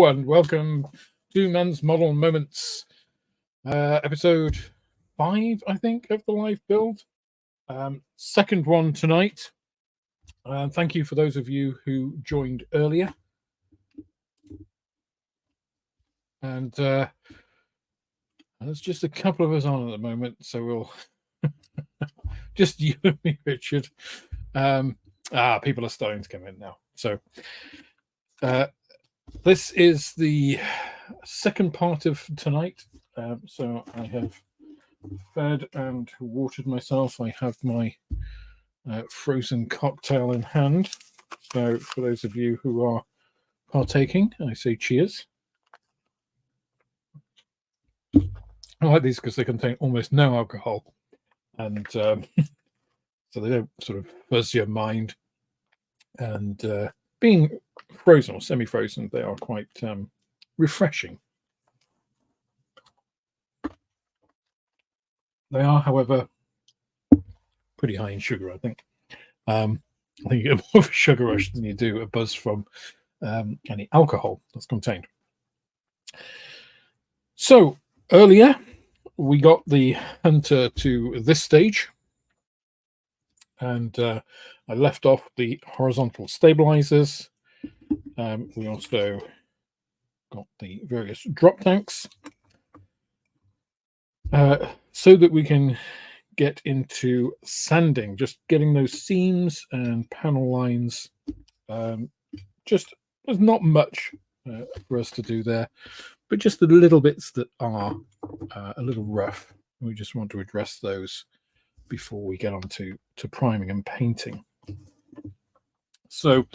Hello and welcome to Men's Model Moments, episode 5, I think, of the live build. Second one tonight. Thank you for those of you who joined earlier. And there's just a couple of us on at the moment, so we'll just you and me, Richard. People are starting to come in now. So this is the second part of tonight. So I have fed and watered myself. I have my frozen cocktail in hand. So for those of you who are partaking, I say cheers. I like these because they contain almost no alcohol, and so they don't sort of fuzz your mind. And being frozen or semi-frozen, they are quite refreshing. They are, however, pretty high in sugar, I think. I think you get more of a sugar rush than you do a buzz from any alcohol that's contained. So earlier, we got the Hunter to this stage, and I left off the horizontal stabilizers. We also got the various drop tanks so that we can get into sanding, just getting those seams and panel lines. Just there's not much for us to do there, but just the little bits that are a little rough. We just want to address those before we get on to priming and painting. So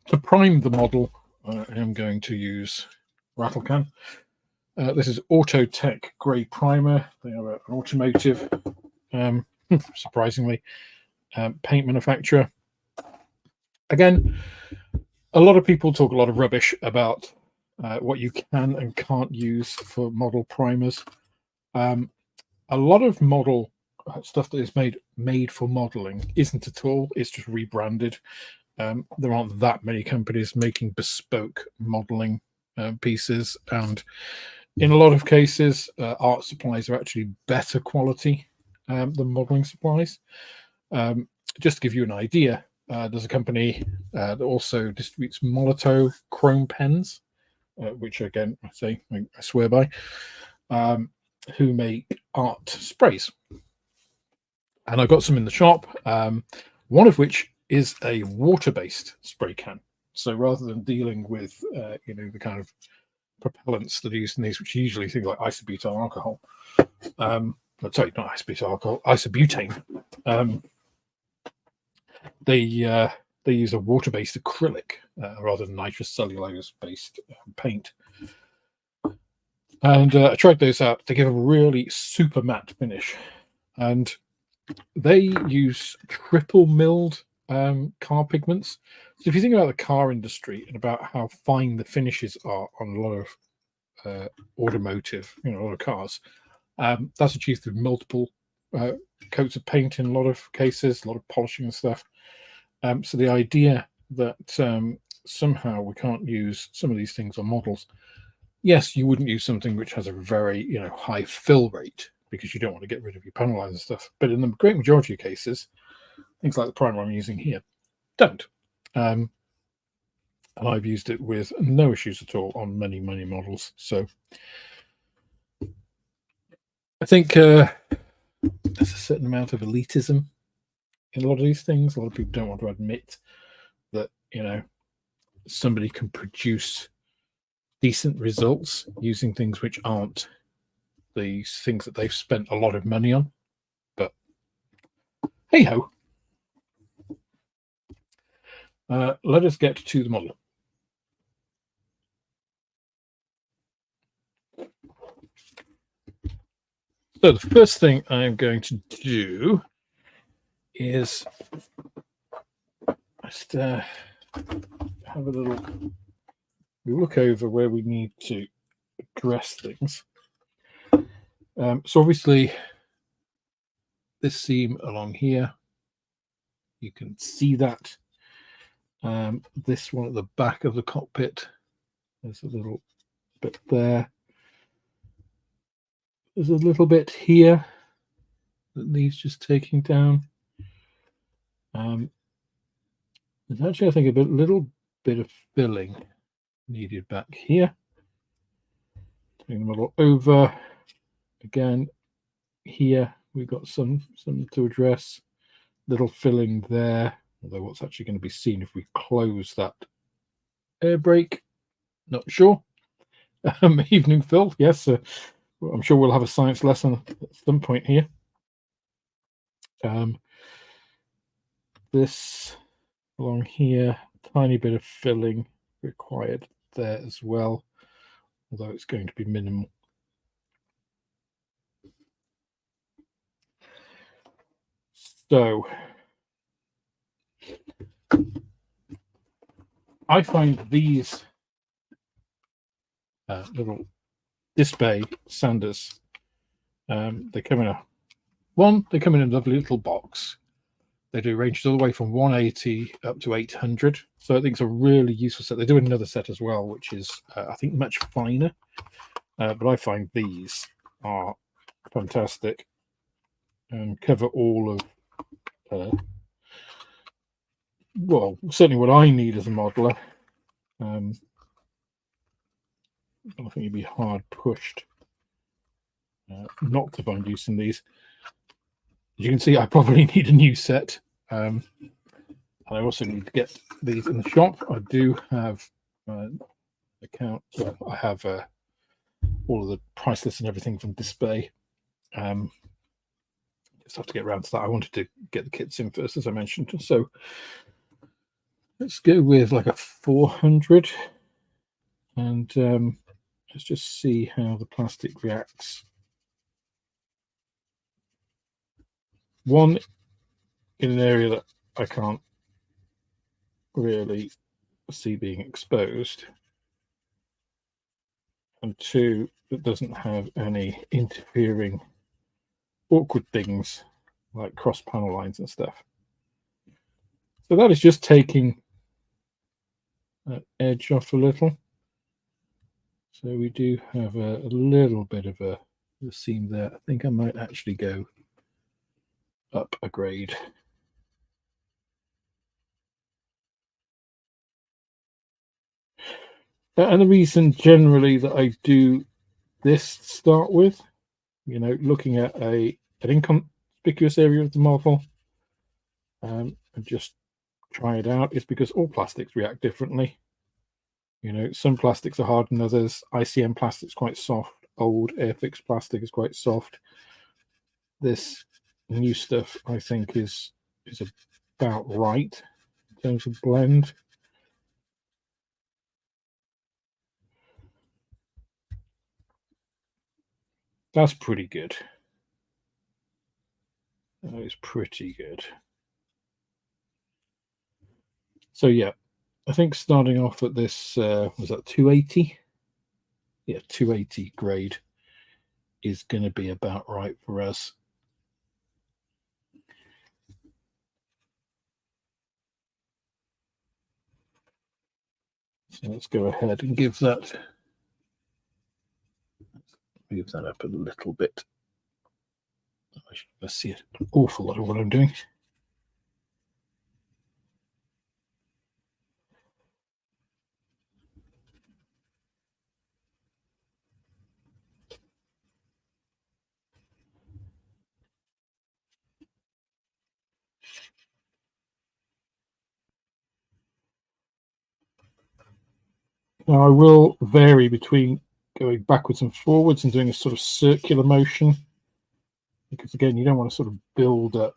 to prime the model, I am going to use Rattlecan. This is Autotech Grey Primer. They are an automotive, surprisingly, paint manufacturer. Again, a lot of people talk a lot of rubbish about what you can and can't use for model primers. A lot of model stuff that is made for modeling isn't at all. It's just rebranded. There aren't that many companies making bespoke modeling pieces, and in a lot of cases, art supplies are actually better quality than modeling supplies. Just to give you an idea, there's a company that also distributes Molotow chrome pens, which again, I swear by, who make art sprays. And I've got some in the shop, one of which is a water-based spray can. So rather than dealing with, the kind of propellants that are used in these, which are usually things like isobutyl alcohol, sorry, not isobutyl alcohol, isobutane, they use a water-based acrylic rather than nitrous cellulose-based paint. And I tried those out. They give a really super matte finish, and they use triple milled car pigments. So if you think about the car industry and about how fine the finishes are on a lot of automotive, a lot of cars, that's achieved through multiple coats of paint in a lot of cases, a lot of polishing and stuff. So the idea that somehow we can't use some of these things on models. Yes, you wouldn't use something which has a very high fill rate because you don't want to get rid of your panel lines and stuff. But in the great majority of cases, things like the primer I'm using here don't. And I've used it with no issues at all on many, many models. So I think there's a certain amount of elitism in a lot of these things. A lot of people don't want to admit that, somebody can produce decent results using things which aren't these things that they've spent a lot of money on. But hey ho. Let us get to the model. So the first thing I'm going to do is just have a little look over where we need to address things. So obviously this seam along here, you can see that. This one at the back of the cockpit, There's a little bit there. There's a little bit here that needs just taking down. There's actually, I think, a little bit of filling needed back here. Turning the model over again. Here we've got some to address. Little filling there, although what's actually going to be seen if we close that air brake, not sure. Evening Phil, yes, I'm sure we'll have a science lesson at some point here. This along here, tiny bit of filling required there as well, although it's going to be minimal. So I find these little display sanders, they come in a lovely little box. They do ranges all the way from 180 up to 800. So I think it's a really useful set. They do another set as well, which is, I think, much finer. But I find these are fantastic and cover all of, well, certainly what I need as a modeler. I think you'd be hard pushed not to find use in these. As you can see, I probably need a new set. And I also need to get these in the shop. I do have account. Well, I have all of the price lists and everything from Display. Just have to get around to that. I wanted to get the kits in first, as I mentioned. So let's go with like a 400, and let's just see how the plastic reacts. One, in an area that I can't really see being exposed, and two, that doesn't have any interfering awkward things like cross panel lines and stuff. So that is just taking that edge off a little. So we do have a little bit of a seam there. I think I might actually go up a grade. And the reason generally that I do this to start with, you know, looking at an inconspicuous area of the model and just try it out, is because all plastics react differently. You know, some plastics are harder than others. ICM plastic's quite soft. Old Airfix plastic is quite soft. This new stuff, I think, is about right in terms of blend. That's pretty good. That is pretty good. So yeah, I think starting off at this, was that 280? Yeah, 280 grade is going to be about right for us. So let's go ahead and give that up a little bit. I see an awful lot of what I'm doing. Now I will vary between going backwards and forwards and doing a sort of circular motion, because again, you don't want to sort of build up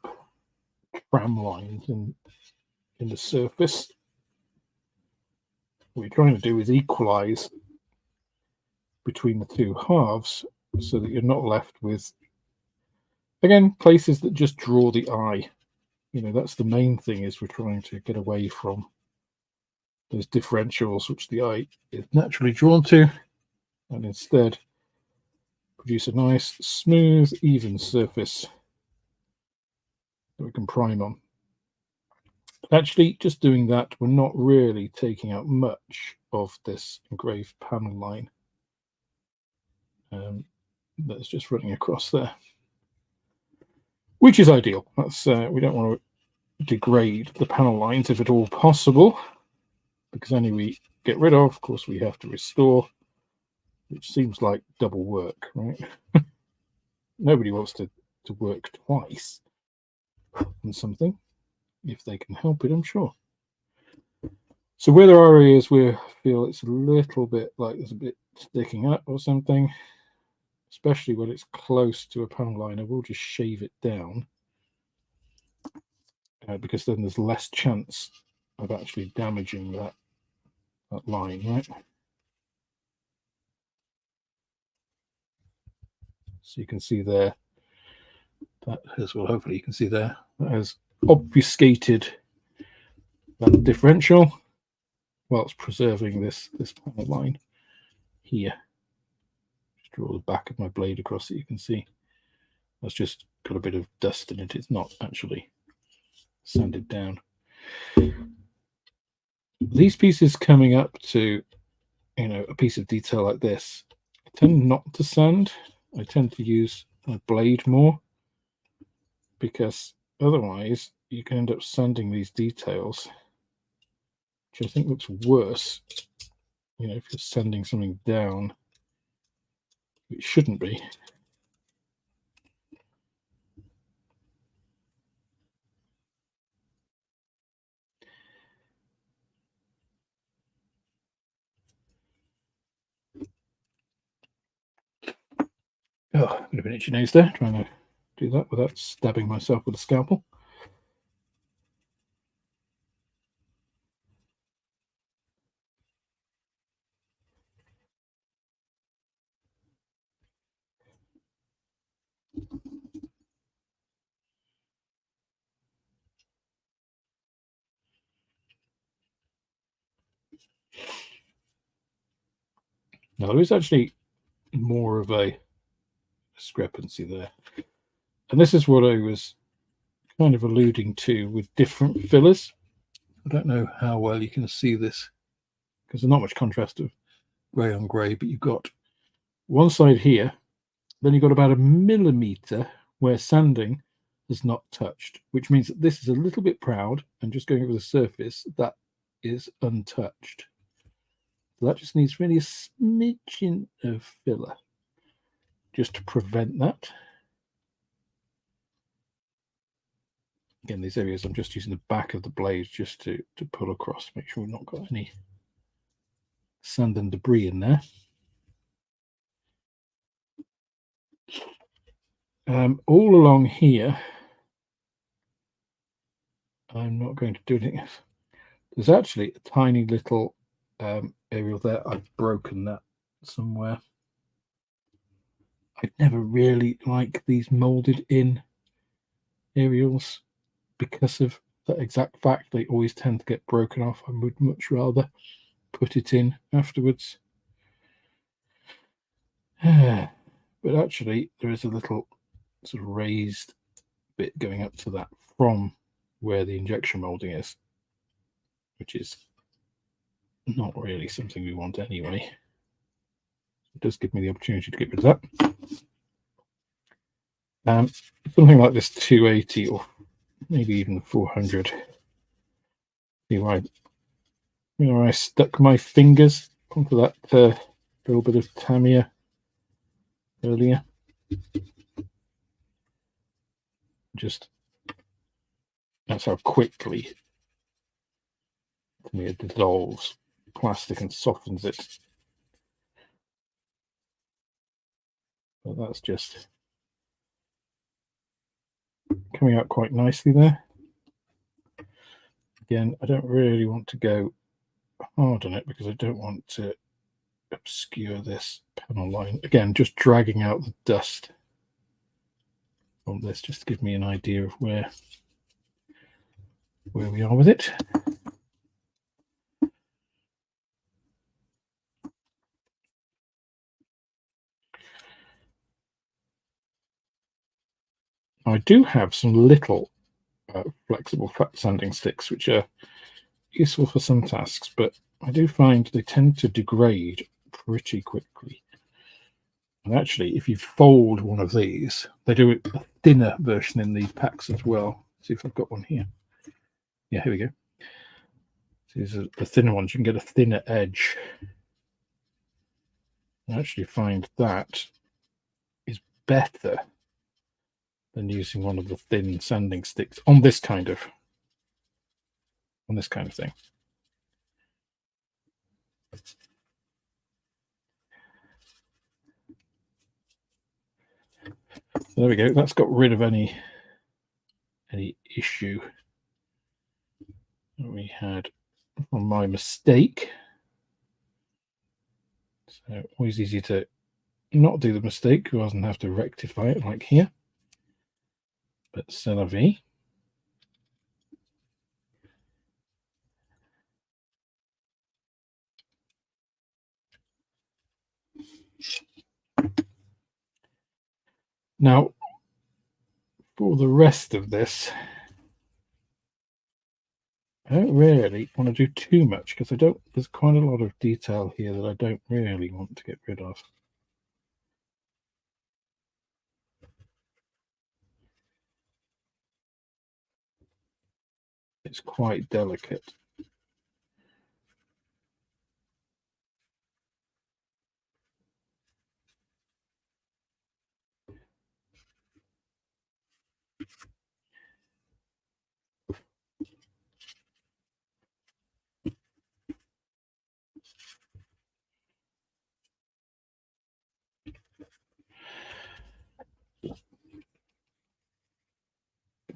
tram lines in the surface. What you're trying to do is equalize between the two halves so that you're not left with, again, places that just draw the eye. You know, that's the main thing, is we're trying to get away from those differentials which the eye is naturally drawn to, and instead produce a nice, smooth, even surface that we can prime on. Actually, just doing that, we're not really taking out much of this engraved panel line. That's just running across there, which is ideal. That's we don't want to degrade the panel lines if at all possible, because any we get rid of course, we have to restore, which seems like double work, right? Nobody wants to work twice on something if they can help it, I'm sure. So where there are areas where I feel it's a little bit like there's a bit sticking up or something, especially when it's close to a panel line, I will just shave it down, because then there's less chance of actually damaging that line, right? So you can see there, that has, well, hopefully you can see there, that has obfuscated that differential whilst preserving this panel line here. Just draw the back of my blade across it, you can see that's just got a bit of dust in it. It's not actually sanded down. These pieces coming up to, you know, a piece of detail like this, I tend not to sand. I tend to use my blade more, because otherwise you can end up sanding these details, which I think looks worse, you know, if you're sanding something down, it shouldn't be. Oh, a bit of an itchy nose there, trying to do that without stabbing myself with a scalpel. Now there is actually more of a discrepancy there, and this is what I was kind of alluding to with different fillers. I don't know how well you can see this because there's not much contrast of grey on grey, but you've got one side here, then you've got about a millimetre where sanding has not touched, which means that this is a little bit proud and just going over the surface that is untouched. So that just needs really a smidgen of filler just to prevent that. Again, these areas I'm just using the back of the blade just to pull across, make sure we've not got any sand and debris in there. All along here, I'm not going to do anything else. There's actually a tiny little aerial there. I've broken that somewhere. I never really like these molded in aerials because of that exact fact. They always tend to get broken off. I would much rather put it in afterwards. But actually, there is a little sort of raised bit going up to that from where the injection molding is, which is not really something we want anyway. It does give me the opportunity to get rid of that. Something like this 280 or maybe even 400. See where I stuck my fingers onto that little bit of Tamiya earlier. Just that's how quickly Tamiya dissolves plastic and softens it. But that's just coming out quite nicely there. Again, I don't really want to go hard on it because I don't want to obscure this panel line. Again, just dragging out the dust from this just to give me an idea of where we are with it. I do have some little flexible fat sanding sticks, which are useful for some tasks, but I do find they tend to degrade pretty quickly. And actually, if you fold one of these, they do a thinner version in these packs as well. Let's see if I've got one here. Yeah, here we go. So these are the thinner ones. You can get a thinner edge. I actually find that is better than using one of the thin sanding sticks on this kind of thing. So there we go. That's got rid of any issue that we had from my mistake. So always easy to not do the mistake rather than have to rectify it like here. But c'est la vie. Now, for the rest of this, I don't really want to do too much because there's quite a lot of detail here that I don't really want to get rid of. It's quite delicate.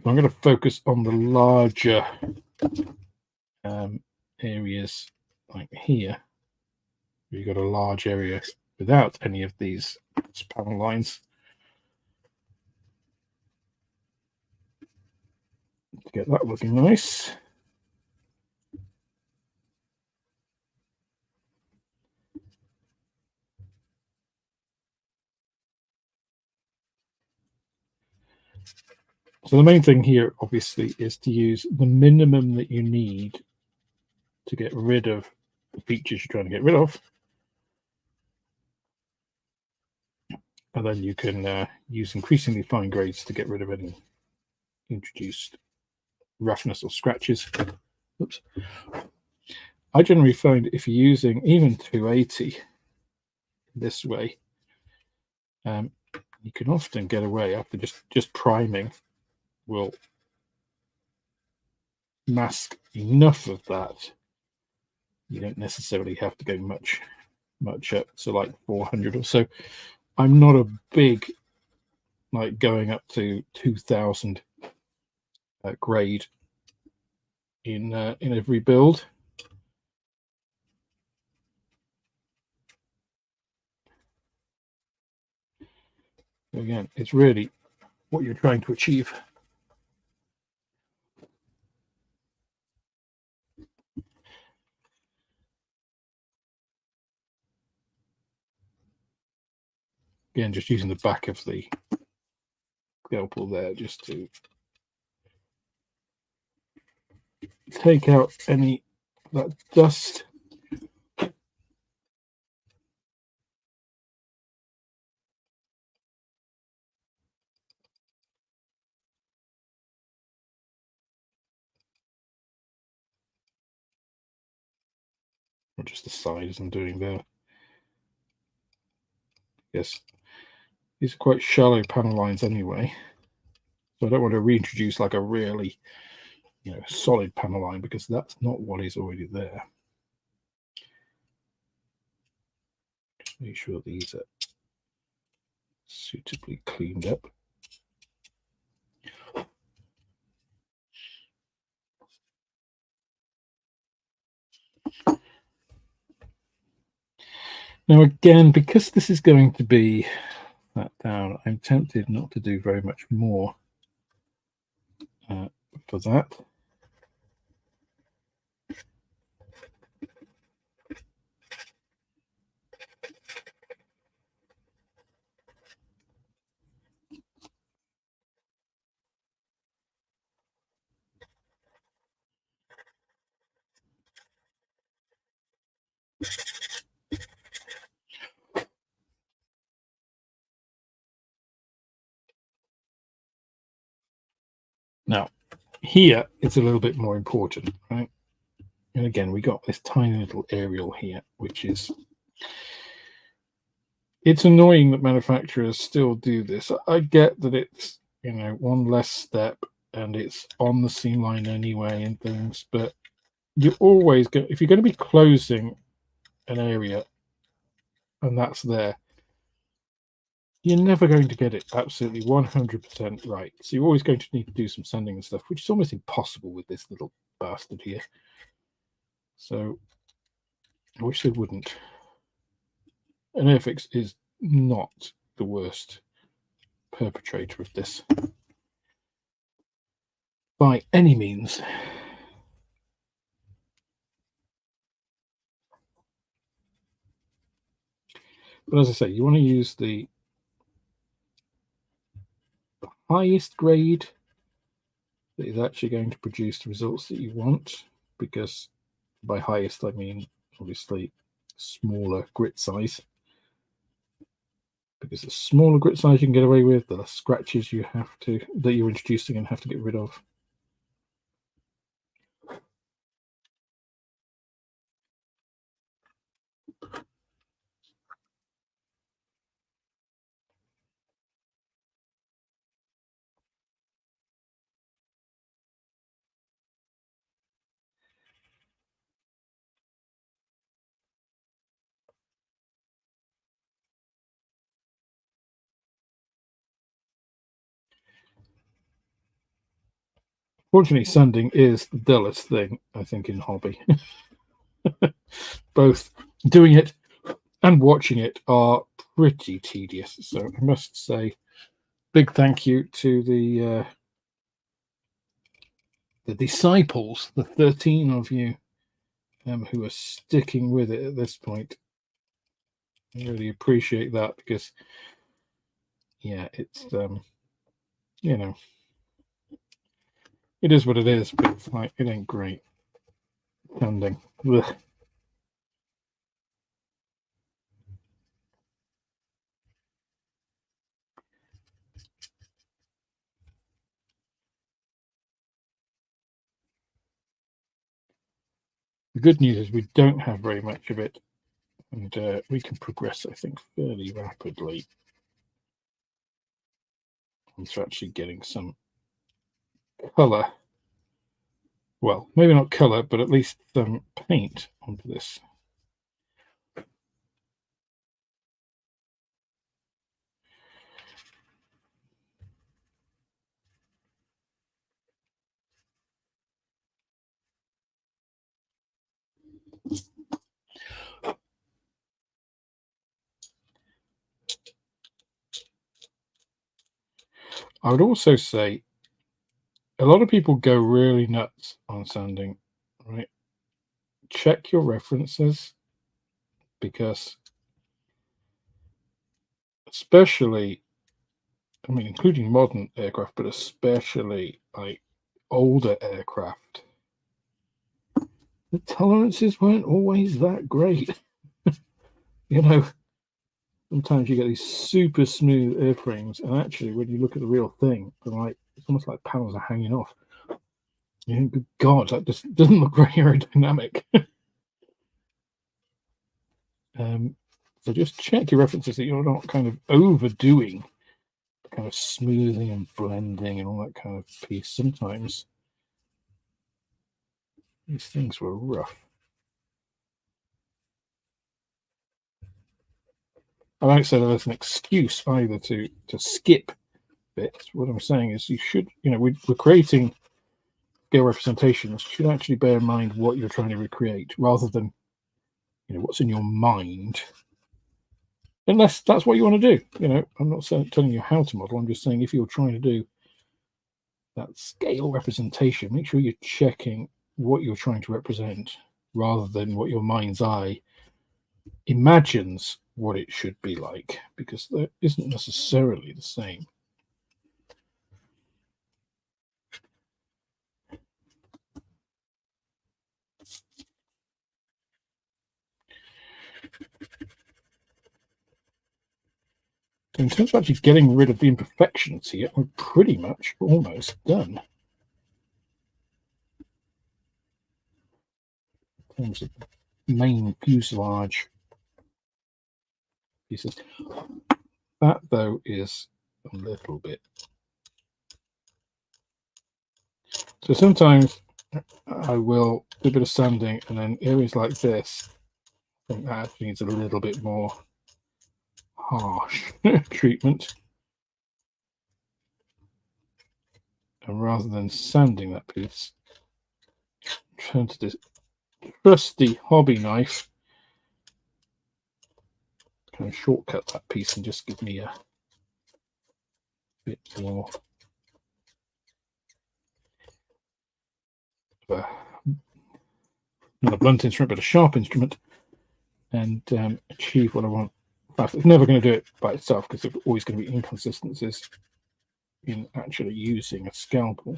I'm going to focus on the larger areas like here. You've got a large area without any of these panel lines to get that looking nice. So the main thing here, obviously, is to use the minimum that you need to get rid of the features you're trying to get rid of. And then you can use increasingly fine grades to get rid of any introduced roughness or scratches. Oops. I generally find if you're using even 280 this way, you can often get away after just priming will mask enough of that. You don't necessarily have to go much up, so like 400 or so. I'm not a big like going up to 2000 grade in every build. Again, it's really what you're trying to achieve. Again, just using the back of the scalpel there just to take out any of that dust. Or just the side as I'm doing there. Yes, these are quite shallow panel lines anyway. So I don't want to reintroduce like a really, solid panel line because that's not what is already there. Just make sure these are suitably cleaned up. Now again, because this is going to be that down, I'm tempted not to do very much more for that. Now, here it's a little bit more important, right? And again, we got this tiny little aerial here, which is, it's annoying that manufacturers still do this. I get that it's, you know, one less step and it's on the seam line anyway and things, but you're always going, if you're going to be closing an area and that's there, you're never going to get it absolutely 100% right. So you're always going to need to do some sanding and stuff, which is almost impossible with this little bastard here. So I wish they wouldn't. And Airfix is not the worst perpetrator of this by any means. But as I say, you want to use the highest grade that is actually going to produce the results that you want, because by highest I mean obviously smaller grit size, because the smaller grit size you can get away with, the less scratches you have to, that you're introducing and have to get rid of. Fortunately, sanding is the dullest thing, I think, in hobby. Both doing it and watching it are pretty tedious. So I must say, big thank you to the disciples, the 13 of you who are sticking with it at this point. I really appreciate that, because, yeah, it's you know, it is what it is, but it's like, it ain't great. Sanding. Ugh. The good news is we don't have very much of it, and we can progress, I think, fairly rapidly into actually getting some color. Well, maybe not color, but at least some paint onto this. I would also say a lot of people go really nuts on sanding, right? Check your references, because especially, I mean, including modern aircraft, but especially like older aircraft, the tolerances weren't always that great. You know, sometimes you get these super smooth airframes, and actually, when you look at the real thing, they're like, it's almost like panels are hanging off. You think, good God, that just doesn't look very aerodynamic. So just check your references that you're not kind of overdoing kind of smoothing and blending and all that kind of piece. Sometimes these things were rough. I don't say that as an excuse either to skip bits. What I'm saying is you should, you know, we're creating scale representations. You should actually bear in mind what you're trying to recreate rather than, you know, what's in your mind. Unless that's what you want to do. You know, I'm not telling you how to model. I'm just saying if you're trying to do that scale representation, make sure you're checking what you're trying to represent rather than what your mind's eye imagines what it should be like, because that isn't necessarily the same. in terms of actually getting rid of the imperfections here, we're pretty much almost done. In terms of main fuselage pieces. That, though, is a little bit. So sometimes I will do a bit of sanding, and then areas like this, I think that actually needs a little bit more harsh treatment. And rather than sanding that piece, turn to this trusty hobby knife, kind of shortcut that piece and just give me a bit more not a blunt instrument, but a sharp instrument, and achieve what I want. It's never going to do it by itself because there's always going to be inconsistencies in actually using a scalpel.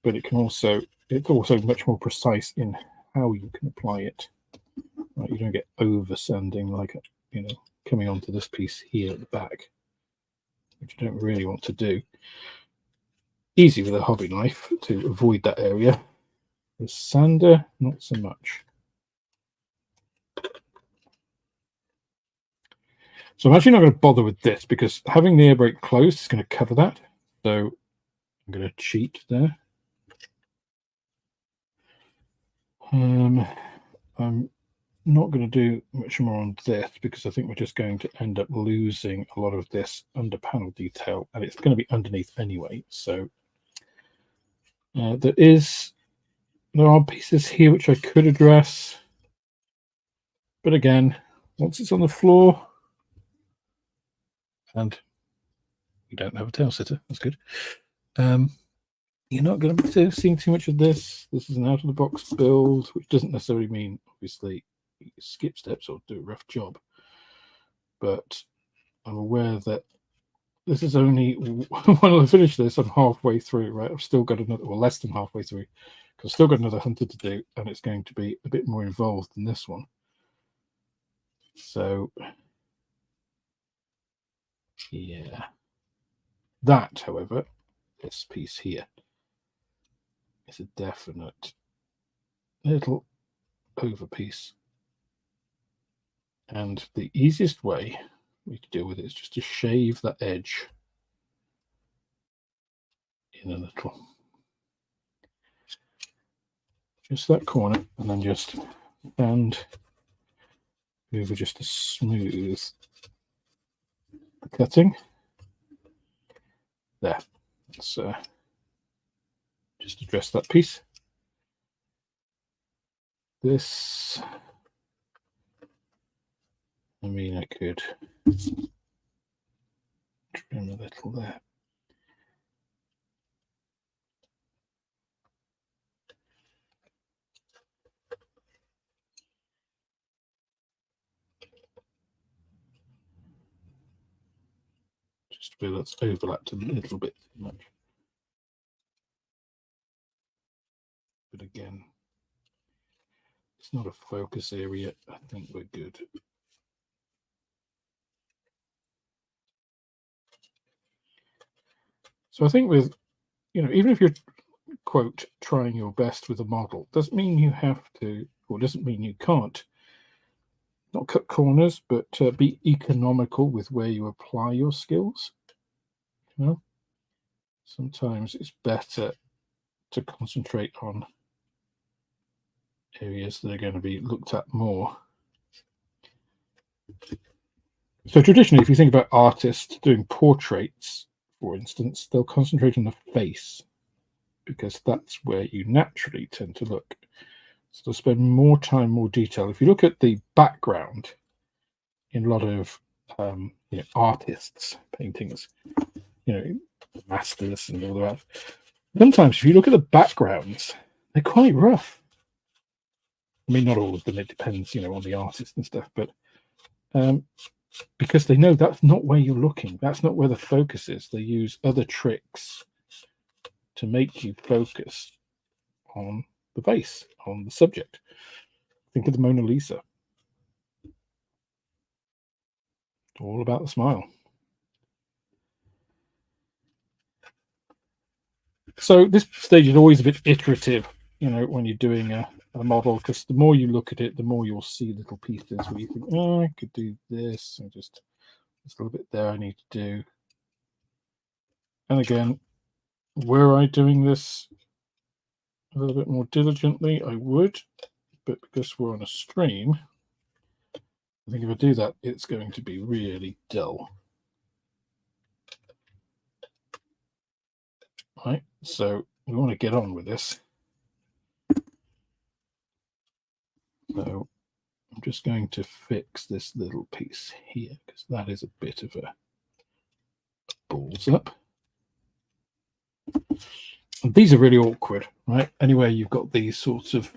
But it's also much more precise in how you can apply it. Right, you don't get over sanding like coming onto this piece here at the back, which you don't really want to do. Easy with a hobby knife to avoid that area. The sander, not so much. So I'm actually not going to bother with this because having the air brake closed is going to cover that. So I'm going to cheat there. I'm not going to do much more on this because I think we're just going to end up losing a lot of this under panel detail, and it's going to be underneath anyway. So there are pieces here which I could address, but again, once it's on the floor, and we don't have a tail sitter, that's good. You're not going to be seeing too much of this. This is an out-of-the-box build, which doesn't necessarily mean, obviously, you skip steps or do a rough job. But I'm aware that this is only, when I finish this, I'm halfway through, right? I've still got another, or less than halfway through, because I've still got another hunter to do, and it's going to be a bit more involved than this one. So, yeah. That, however, this piece here, it's a definite little over piece, and the easiest way we can deal with it is just to shave that edge in a little, just that corner, and then just sand over just to smooth the cutting there. Let's just address that piece. This, I mean, I could trim a little there. Just where that's overlapped a little bit too much. But again, it's not a focus area. I think we're good. So I think with, even if you're, quote, trying your best with a model, doesn't mean you have to, or doesn't mean you can't, not cut corners, but be economical with where you apply your skills. Sometimes it's better to concentrate on areas that are going to be looked at more. So traditionally, if you think about artists doing portraits, for instance, they'll concentrate on the face because that's where you naturally tend to look. So they'll spend more time, more detail. If you look at the background in a lot of artists' paintings, masters and all that, sometimes if you look at the backgrounds, they're quite rough. I mean, not all of them, it depends, on the artist and stuff, but because they know that's not where you're looking, that's not where the focus is. They use other tricks to make you focus on the face, on the subject. Think of the Mona Lisa. All about the smile. So this stage is always a bit iterative, you know, when you're doing a model, because the more you look at it, the more you'll see little pieces where you think, oh, I could do this, and just there's a little bit there I need to do. And again, were I doing this a little bit more diligently, I would, but because we're on a stream, I think if I do that, it's going to be really dull. Right, so we want to get on with this. So I'm just going to fix this little piece here, because that is a bit of a balls up. And these are really awkward, right? Anyway, you've got these sorts of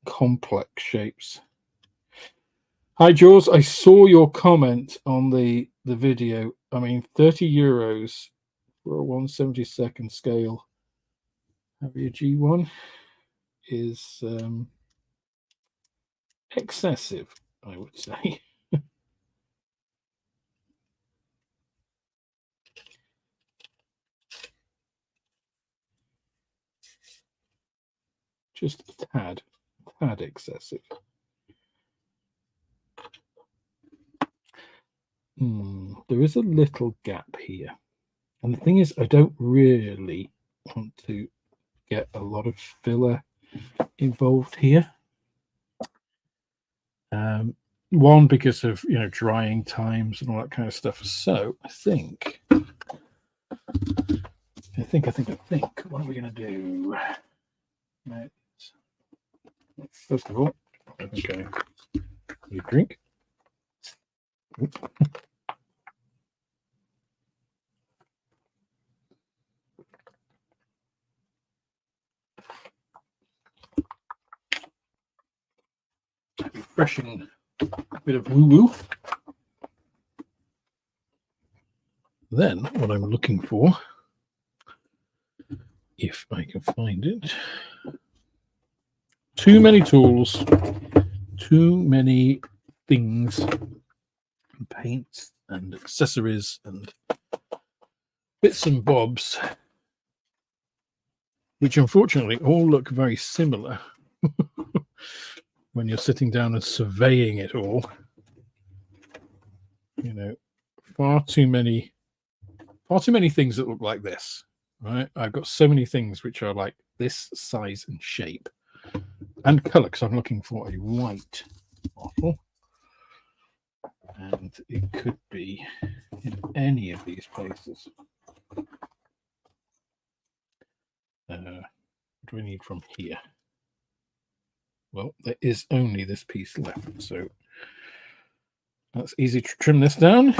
complex shapes. Hi, Jaws. I saw your comment on the video. I mean, 30 euros for a 1/72 scale heavier G1 is excessive, I would say. Just a tad excessive. There is a little gap here. And the thing is, I don't really want to get a lot of filler involved here. One, because of, you know, drying times and all that kind of stuff. So I think, what are we going to do? Right. First of all, I think I need a drink. Refreshing bit of woo-woo. Then what I'm looking for, if I can find it, too many tools, too many things, and paints and accessories and bits and bobs, which unfortunately all look very similar when you're sitting down and surveying it all. You know, far too many things that look like this, right? I've got so many things which are like this size and shape and color, because I'm looking for a white bottle, and it could be in any of these places. What do we need from here? Well, there is only this piece left, so that's easy to trim this down.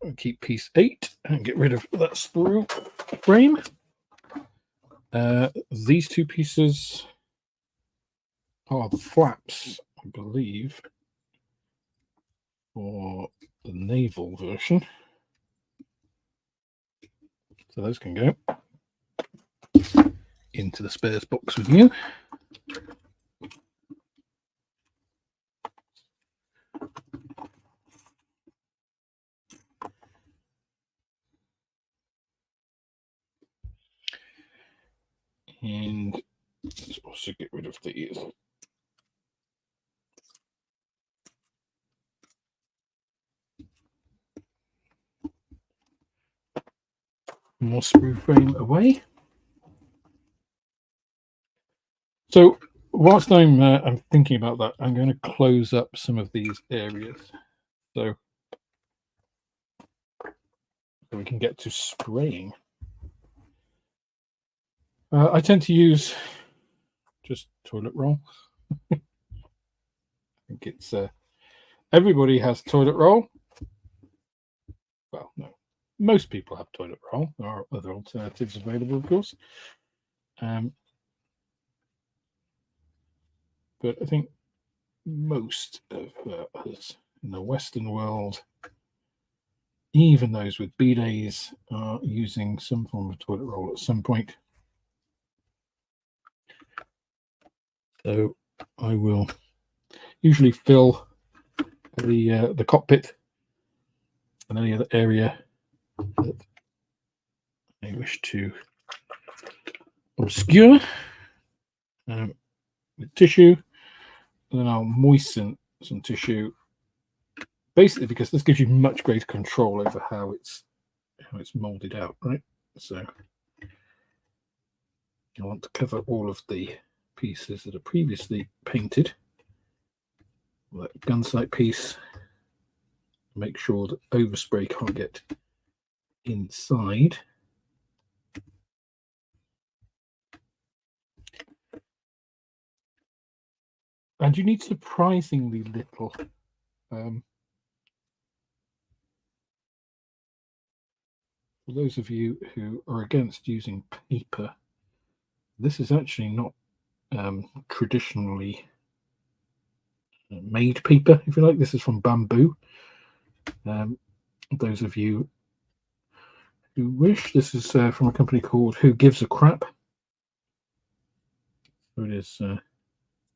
I'll keep piece 8 and get rid of that sprue frame. These two pieces are the flaps, I believe, for the naval version. So those can go into the spares box with you. And let's also get rid of these. More sprue frame away. So whilst I'm thinking about that, I'm going to close up some of these areas so we can get to spraying. I tend to use just toilet roll. I think it's everybody has toilet roll. Well, no, most people have toilet roll. There are other alternatives available, of course. But I think most of us in the Western world, even those with bidets, are using some form of toilet roll at some point. So I will usually fill the cockpit and any other area that I wish to obscure with tissue. And then I'll moisten some tissue, basically because this gives you much greater control over how it's molded out, right? So you want to cover all of the pieces that are previously painted. That gun sight piece, make sure that overspray can't get inside. And you need surprisingly little. For those of you who are against using paper, this is actually not traditionally made paper, if you like. This is from bamboo. Those of you who wish, this is from a company called Who Gives a Crap. So it is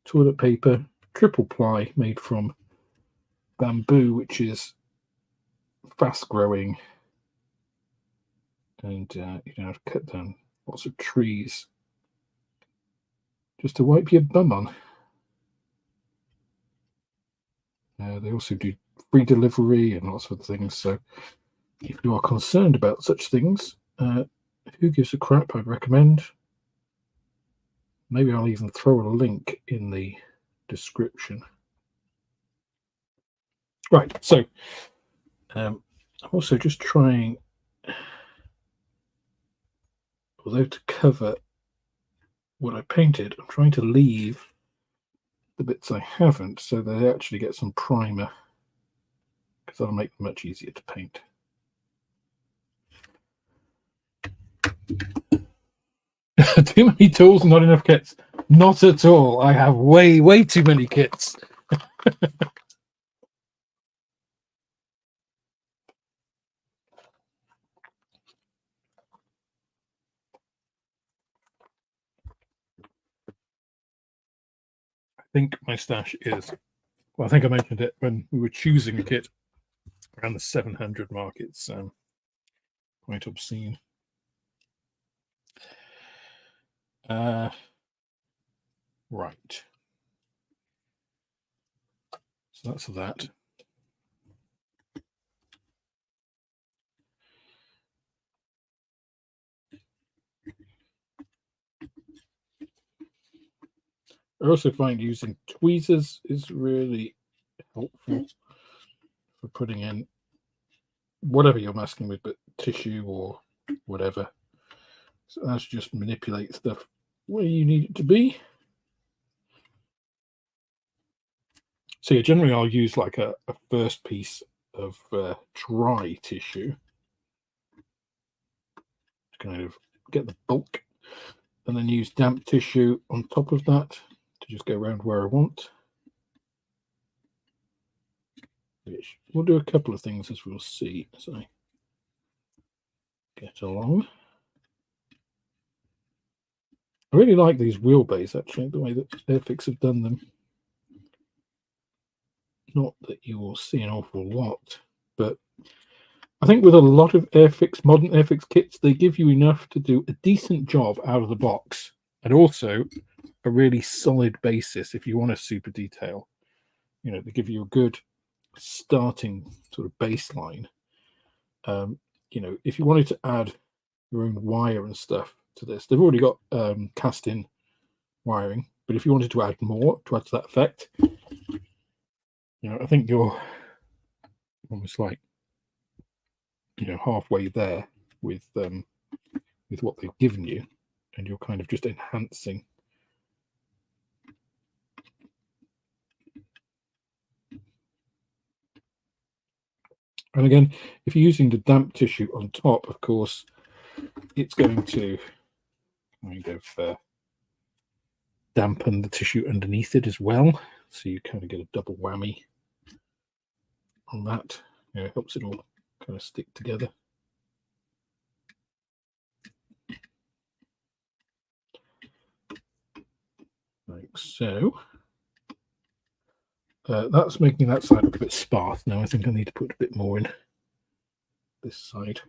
toilet paper, triple ply, made from bamboo, which is fast growing, and you don't have to cut down lots of trees just to wipe your bum on. They also do free delivery and lots of things. So if you are concerned about such things, Who Gives a Crap, I'd recommend. Maybe I'll even throw a link in the description. Right, so I'm also just trying, although to cover what I painted, I'm trying to leave the bits I haven't so they actually get some primer, because that'll make them much easier to paint. Too many tools, not enough kits. Not at all. I have way too many kits. I think my stash is, well, I think I mentioned it when we were choosing a kit, around the 700 mark. It's quite obscene. Right. So that's that. I also find using tweezers is really helpful for putting in whatever you're masking with, but tissue or whatever. So that's just manipulate stuff where you need it to be. So yeah, generally I'll use like a first piece of dry tissue to kind of get the bulk, and then use damp tissue on top of that to just go around where I want. We'll do a couple of things, as we'll see as I get along. I really like these wheelbays, actually, the way that Airfix have done them. Not that you will see an awful lot, but I think with a lot of Airfix, modern Airfix kits, they give you enough to do a decent job out of the box, and also a really solid basis if you want a super detail. You know, they give you a good starting sort of baseline. You know, if you wanted to add your own wire and stuff to this, they've already got cast-in wiring, but if you wanted to add more to add to that effect, you know, I think you're almost like, you know, halfway there with what they've given you, and you're kind of just enhancing. And again, if you're using the damp tissue on top, of course, it's going to kind of dampen the tissue underneath it as well. So you kind of get a double whammy on that. You know, it helps it all kind of stick together. Like so. That's making that side look a bit sparse. Now I think I need to put a bit more in this side.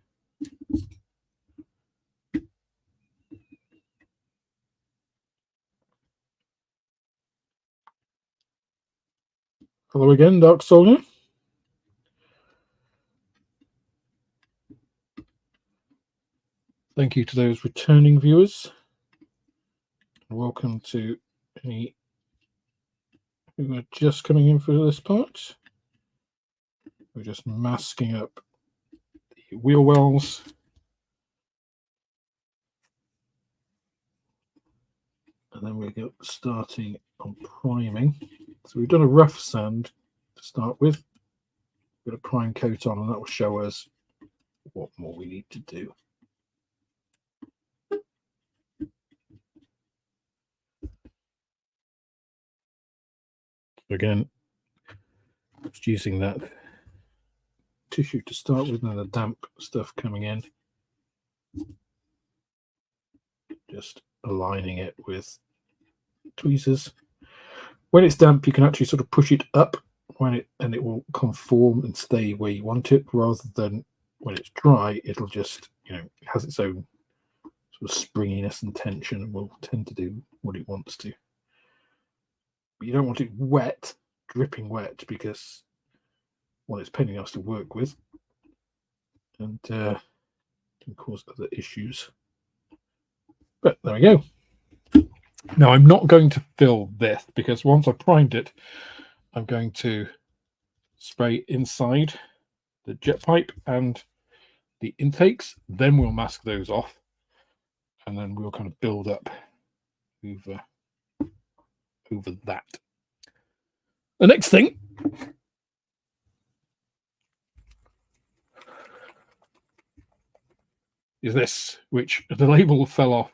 Hello again, Dark Soldier. Thank you to those returning viewers. Welcome to any who are just coming in for this part. We're just masking up the wheel wells. And then we're starting on priming. So we've done a rough sand to start with. Put a prime coat on, and that will show us what more we need to do. Again, just using that tissue to start with, and the damp stuff coming in. Just aligning it with tweezers. When it's damp, you can actually sort of push it up and it will conform and stay where you want it, rather than when it's dry, it'll just, it has its own sort of springiness and tension and will tend to do what it wants to. But you don't want it wet, dripping wet, because, well, it's painting us to work with and can cause other issues. But there we go. Now I'm not going to fill this, because once I've primed it, I'm going to spray inside the jet pipe and the intakes. Then we'll mask those off, and then we'll kind of build up over that. The next thing is this, which the label fell off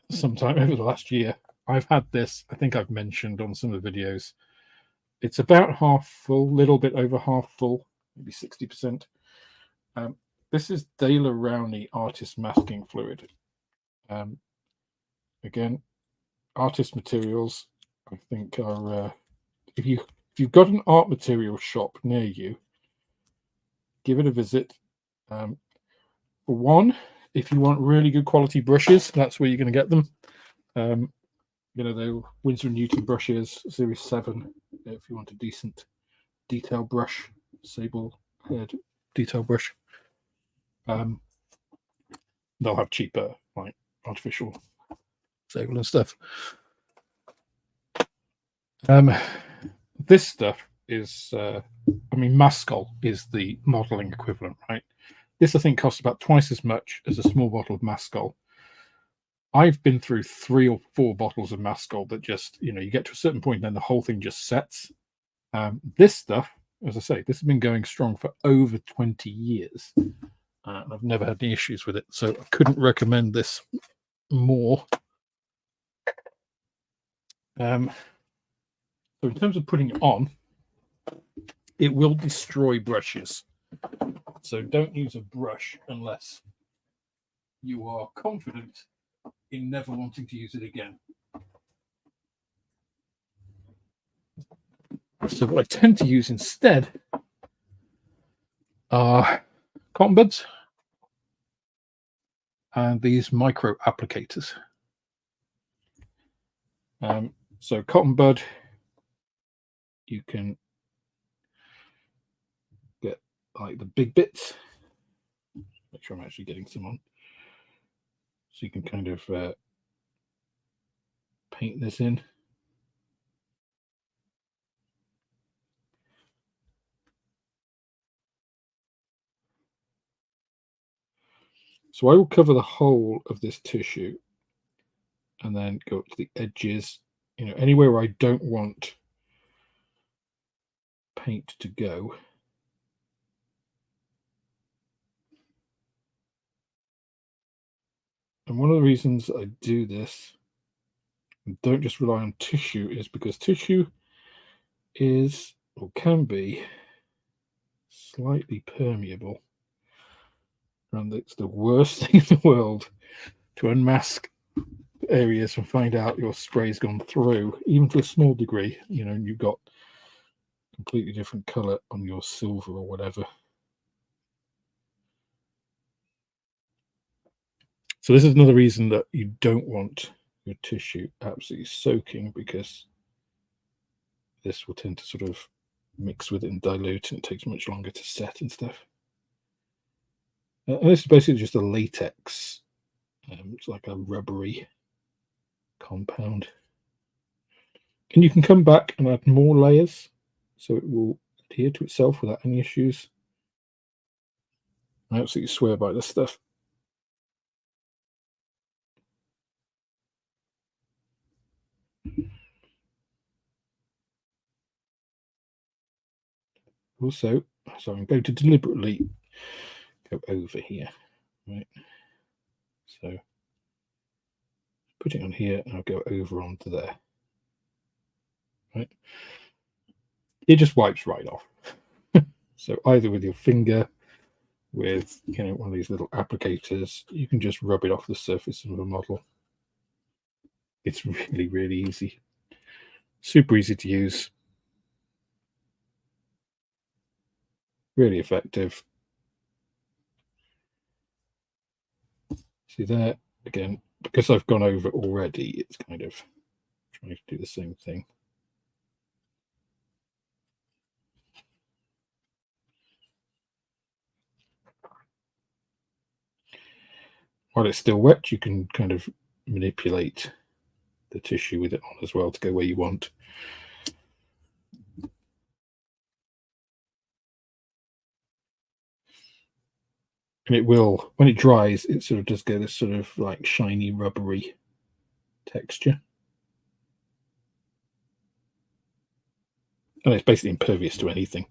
sometime over the last year. I've had this, I think I've mentioned on some of the videos. It's about half full, little bit over half full, maybe 60%. This is Daler Rowney Artist Masking Fluid. Again, artist materials, I think, are if you've got an art material shop near you, give it a visit. For one, if you want really good quality brushes, that's where you're going to get them. The Winsor & Newton brushes, Series 7, if you want a decent detail brush, sable head detail brush. They'll have cheaper, like artificial sable and stuff. This stuff is, Mascol is the modeling equivalent, right? This, I think, costs about twice as much as a small bottle of Mascol. I've been through 3 or 4 bottles of Mascol that just, you get to a certain point and then the whole thing just sets. This stuff, as I say, this has been going strong for over 20 years. And I've never had any issues with it, so I couldn't recommend this more. So in terms of putting it on, it will destroy brushes. So don't use a brush unless you are confident in never wanting to use it again. So what I tend to use instead are cotton buds and these micro applicators. So cotton bud, you can get like the big bits. Make sure I'm actually getting some on. So you can kind of paint this in. So I will cover the whole of this tissue and then go up to the edges, anywhere where I don't want paint to go. And one of the reasons I do this and don't just rely on tissue is because tissue is, or can be, slightly permeable. And it's the worst thing in the world to unmask areas and find out your spray's gone through, even to a small degree, and you've got completely different color on your silver or whatever. So this is another reason that you don't want your tissue absolutely soaking, because this will tend to sort of mix with it and dilute, and it takes much longer to set and stuff. And this is basically just a latex. It's like a rubbery compound. And you can come back and add more layers, so it will adhere to itself without any issues. I absolutely swear by this stuff. Also, so I'm going to deliberately go over here, right? So put it on here, and I'll go over onto there, right? It just wipes right off. So either with your finger, with one of these little applicators, you can just rub it off the surface of a model. It's really, really easy. Super easy to use. Really effective. See there, again, because I've gone over it already, it's kind of trying to do the same thing. While it's still wet, you can kind of manipulate the tissue with it on as well to go where you want. And it will, when it dries, it sort of does get this sort of like shiny, rubbery texture. And it's basically impervious to anything.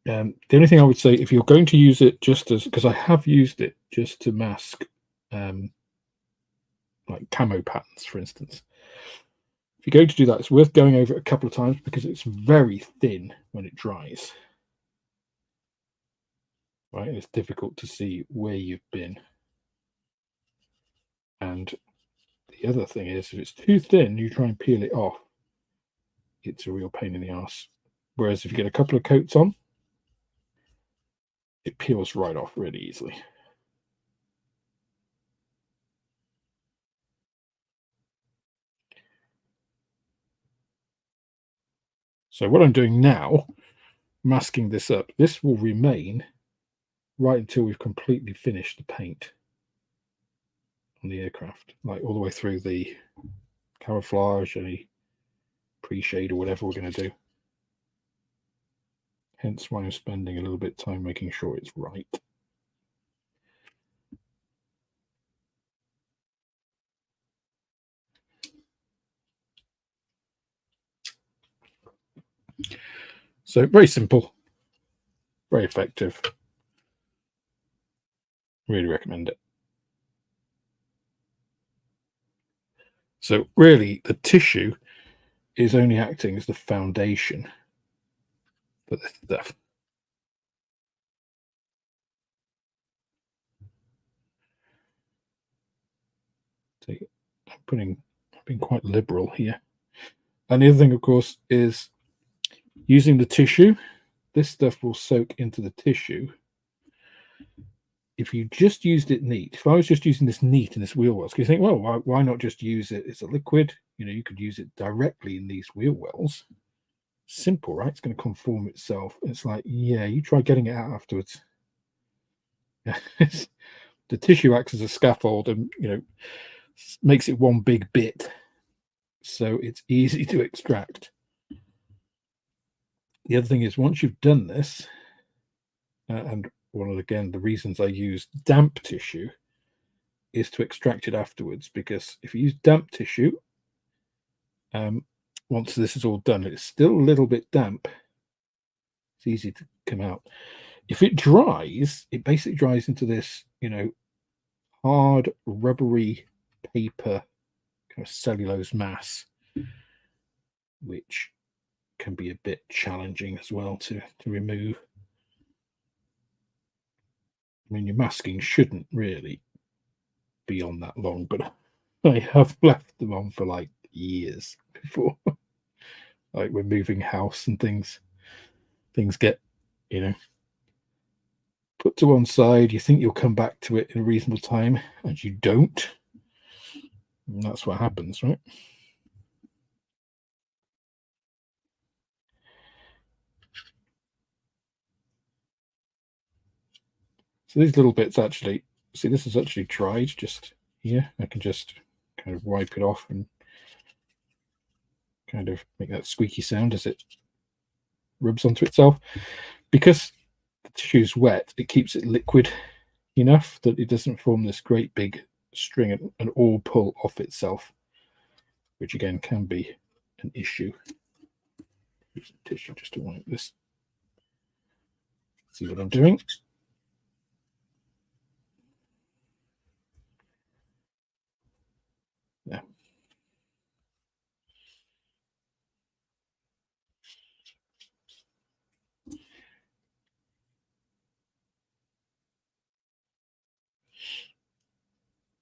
The only thing I would say, if you're going to use it just as, because I have used it just to mask like camo patterns, for instance. If you're going to do that, it's worth going over it a couple of times, because it's very thin when it dries. Right, and it's difficult to see where you've been. And the other thing is, if it's too thin, you try and peel it off, it's a real pain in the ass. Whereas if you get a couple of coats on, it peels right off really easily. So what I'm doing now, masking this up, this will remain right until we've completely finished the paint on the aircraft, like all the way through the camouflage, any pre-shade or whatever we're going to do. Hence why I'm spending a little bit of time making sure it's right. So very simple, very effective. Really recommend it. So really, the tissue is only acting as the foundation for this stuff. So I'm being quite liberal here. And the other thing, of course, is using the tissue. This stuff will soak into the tissue. If you just used it neat, if I was just using this neat in this wheel wells, you think, well, why not just use it as a liquid? You could use it directly in these wheel wells. Simple, right? It's going to conform itself. It's like, yeah, you try getting it out afterwards. The tissue acts as a scaffold and, makes it one big bit. So it's easy to extract. The other thing is, once you've done this, and one of, again, the reasons I use damp tissue is to extract it afterwards, because if you use damp tissue, once this is all done, it's still a little bit damp. It's easy to come out. If it dries, it basically dries into this, hard, rubbery paper, kind of cellulose mass, which can be a bit challenging as well to remove. I mean, your masking shouldn't really be on that long, but I have left them on for like years before. like we're moving house and things get, you know, put to one side. You think you'll come back to it in a reasonable time, and you don't. And that's what happens, right? So these little bits actually, see, this is actually dried just here. I can just kind of wipe it off and kind of make that squeaky sound as it rubs onto itself. Because the tissue is wet, it keeps it liquid enough that it doesn't form this great big string and all pull off itself, which again can be an issue. Use a tissue just to wipe this. See what I'm doing. Yeah.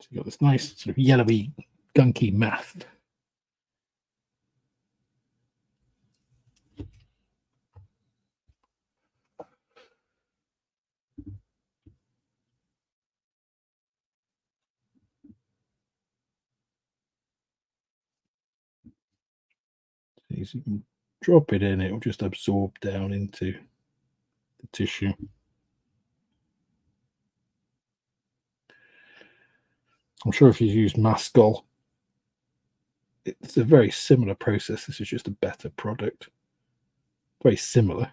So you've got this nice sort of yellowy, gunky math. So you can drop it in, it will just absorb down into the tissue. I'm sure if you use Maskell, it's a very similar process. This is just a better product. Very similar.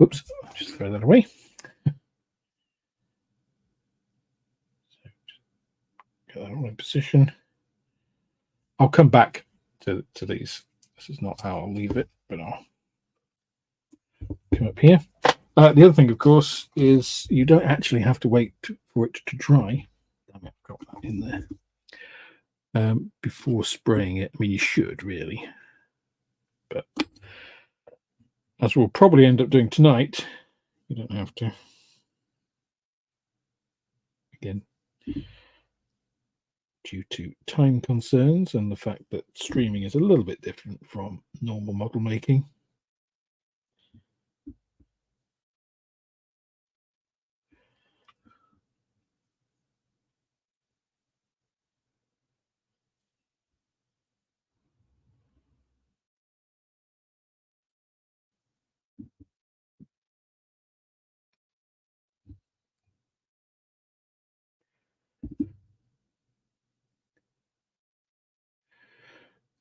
Oops, I'll just throw that away. Get that all in position. I'll come back to these. This is not how I'll leave it, but I'll come up here. The other thing, of course, is you don't actually have to wait for it to dry. Damn it, I've got that in there. Before spraying it. I mean, you should really, but as we'll probably end up doing tonight, you don't have to. Again, due to time concerns and the fact that streaming is a little bit different from normal model making.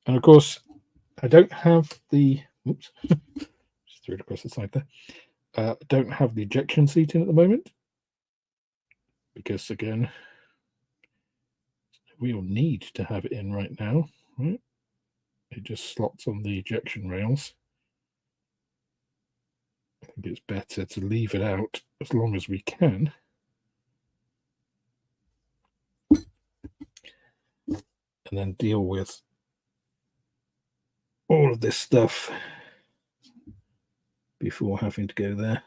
And of course, I don't have the, oops, just threw it across the side there. I don't have the ejection seat in at the moment because, again, we'll need to have it in right now. Right? It just slots on the ejection rails. I think it's better to leave it out as long as we can. And then deal with all of this stuff before having to go there.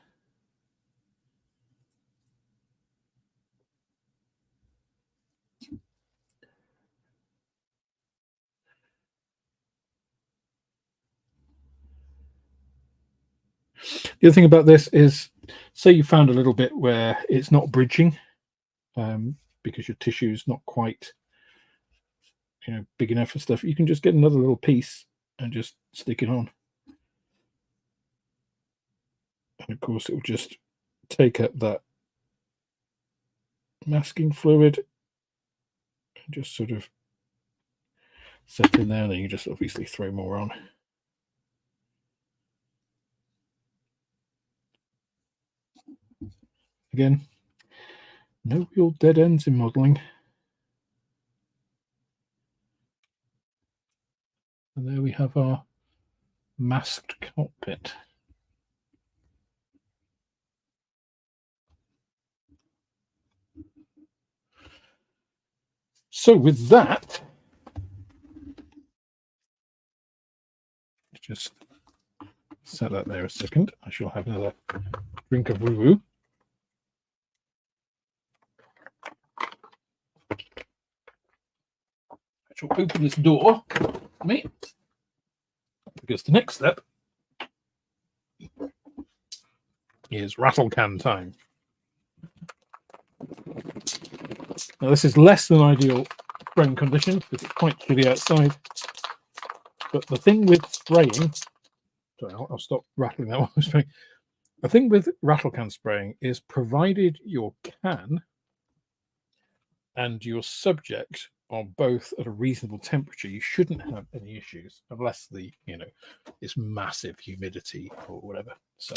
The other thing about this is, say you found a little bit where it's not bridging because your tissue is not quite, big enough for stuff. You can just get another little piece and just stick it on. And of course, it will just take up that masking fluid and just sort of set in there. Then you just obviously throw more on. Again, no real dead ends in modeling. And there we have our masked cockpit. So with that, just set set that there a second. I shall have another drink of woo-woo. I shall open this door for me, because the next step is rattle can time. Now this is less than ideal spraying conditions because it's quite chilly outside. But the thing with spraying, sorry, I'll stop rattling that while I'm spraying. The thing with rattle can spraying is, provided your can and your subject are both at a reasonable temperature, you shouldn't have any issues, unless the, you know, it's massive humidity or whatever. So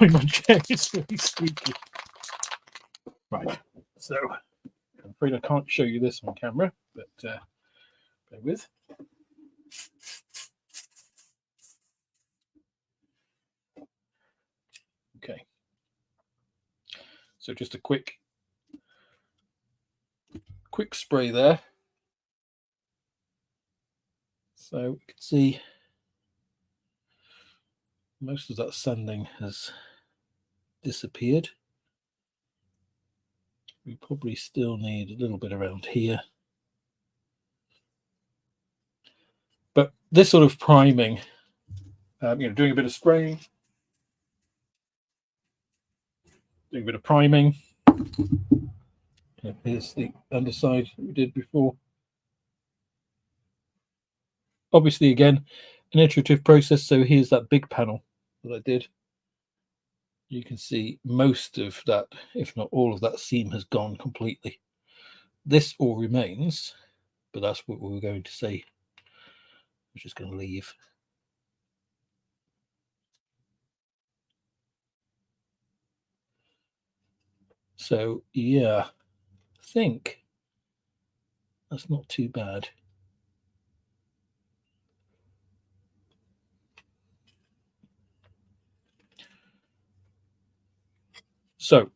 my chair is really squeaky. Right, so I'm afraid I can't show you this on camera, but bear with. Okay, so just a quick spray there. So you can see most of that sanding has disappeared. We probably still need a little bit around here. But this sort of priming, you know, doing a bit of spraying, doing a bit of priming. Here's the underside that we did before. Obviously, again, an iterative process. So here's that big panel that I did. You can see most of that, if not all of that seam has gone completely. This all remains, but that's what we were going to say. We're just going to leave. So yeah, I think that's not too bad. So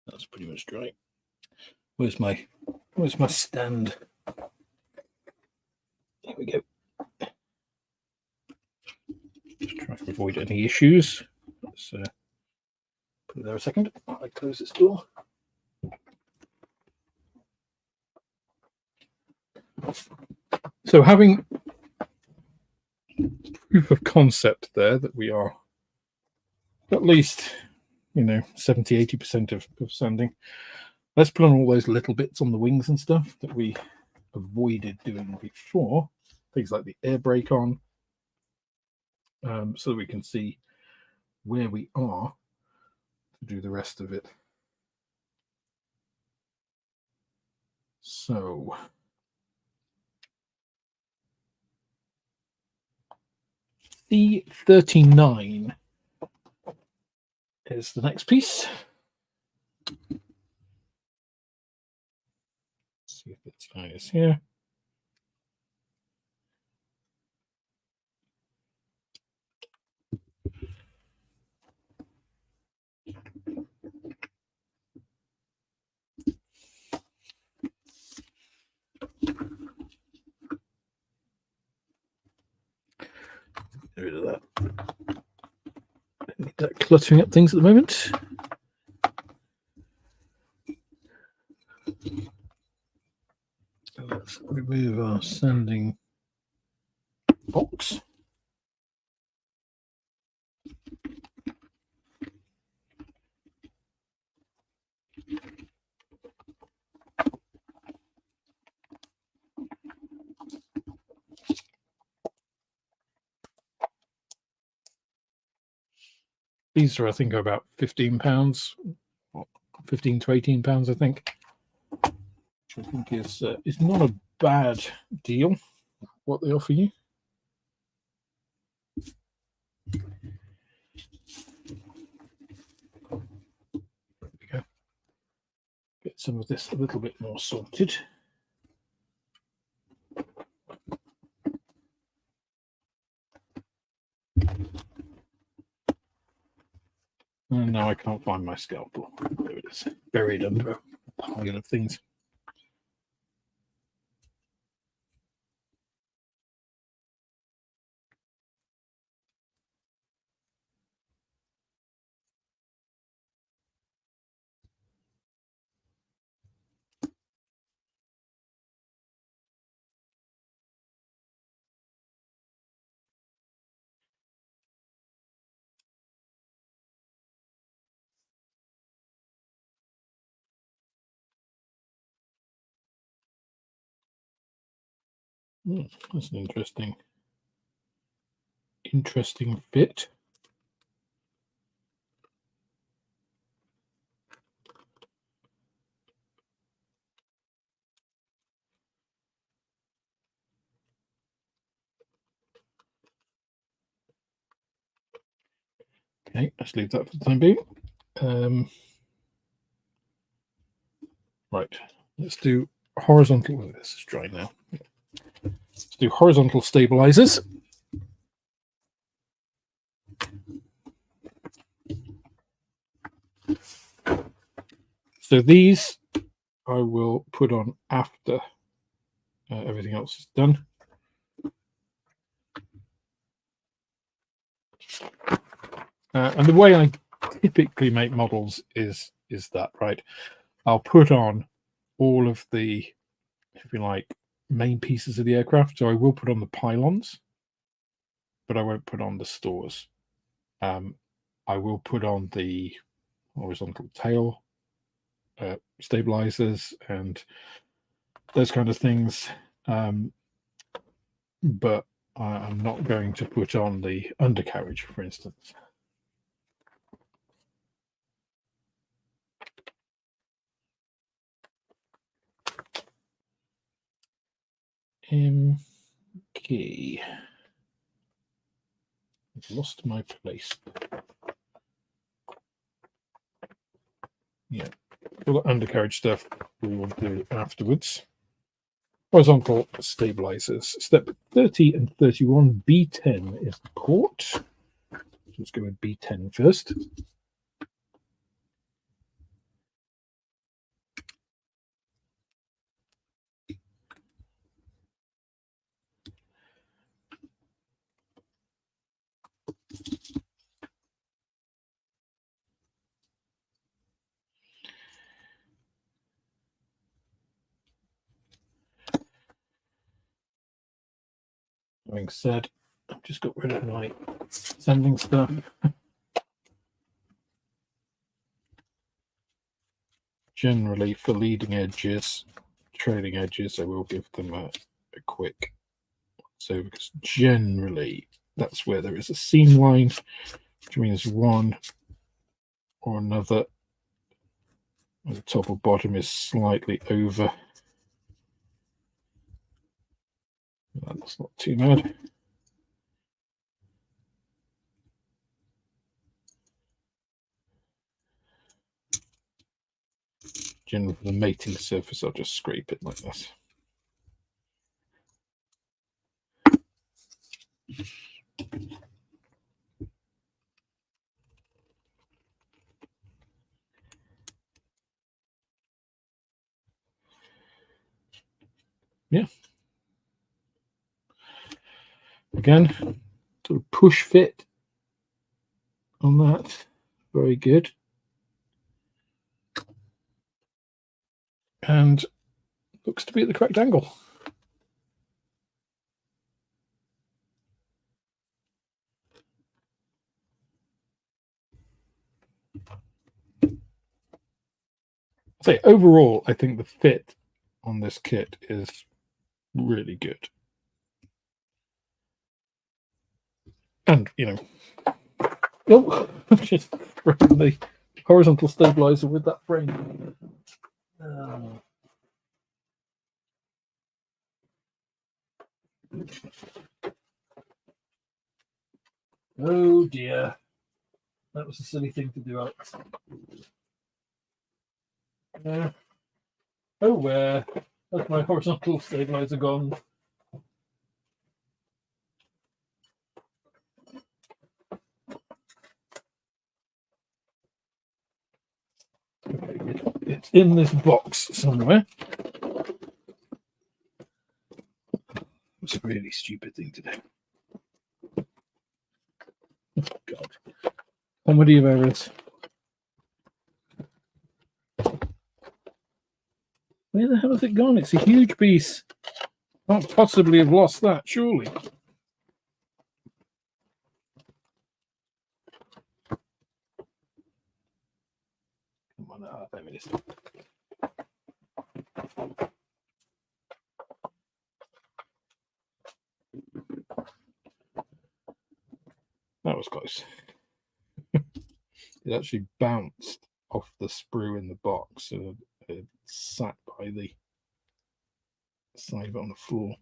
that's pretty much dry. Where's my stand? There we go. Just try to avoid any issues. Let's put it there a second. I close this door. So having proof of concept there that we are at least, you know, 70–80% of sanding. Let's put on all those little bits on the wings and stuff that we avoided doing before. Things like the air brake on, so that we can see where we are to do the rest of it. So C39 is the next piece. Let's see if it's nice here. Get rid of that. Don't need that cluttering up things at the moment. Let's remove our sanding box. These are, I think, about £15, 15 to £18, I think. Which I think is not a bad deal. What they offer you. There we go. Get some of this a little bit more sorted. And now I can't find my scalpel. There it is, buried under a pile of things. That's an interesting fit. Okay, let's leave that for the time being. Right, let's do horizontal. Oh, this is dry now. Let's do horizontal stabilizers. So these I will put on after everything else is done. And the way I typically make models is that, right? I'll put on all of the, if you like, main pieces of the aircraft. So I will put on the pylons, but I won't put on the stores. I will put on the horizontal tail stabilizers and those kind of things. But I'm not going to put on the undercarriage, for instance. Okay. I've lost my place. Yeah, all the undercarriage stuff we will do afterwards. Horizontal stabilizers. Step 30 and 31. B10 is the port. Let's go with B10 first. Having said, I've just got rid of my sending stuff. Generally, for leading edges, trailing edges, I will give them a quick. So, because generally, that's where there is a seam line, which means one or another. The top or bottom is slightly over. That's not too bad. Generally, for the mating surface, I'll just scrape it like this. Yeah. Again, sort of push fit on that. Very good. And looks to be at the correct angle. So overall, I think the fit on this kit is really good. And, you know, oh, just throwing the horizontal stabilizer with that frame. Oh dear. That was a silly thing to do, Alex. Oh, where? That's my horizontal stabilizer gone. Okay, it's in this box somewhere. It's a really stupid thing to do. Oh, God. Comedy of errors. Where the hell has it gone? It's a huge piece. Can't possibly have lost that, surely. Come on, let me just. That was close. It actually bounced off the sprue in the box and it sat by the side of it on the floor.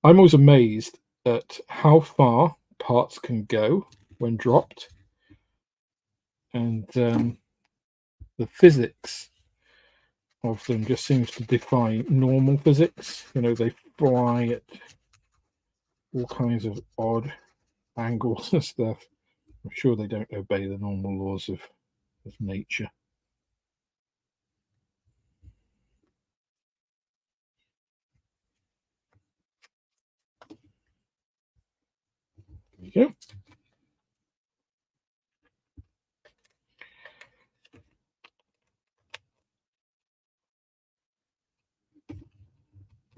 I'm always amazed at how far parts can go when dropped, and the physics of them just seems to defy normal physics. You know, they fly at all kinds of odd angles and stuff. I'm sure they don't obey the normal laws of nature. There you go.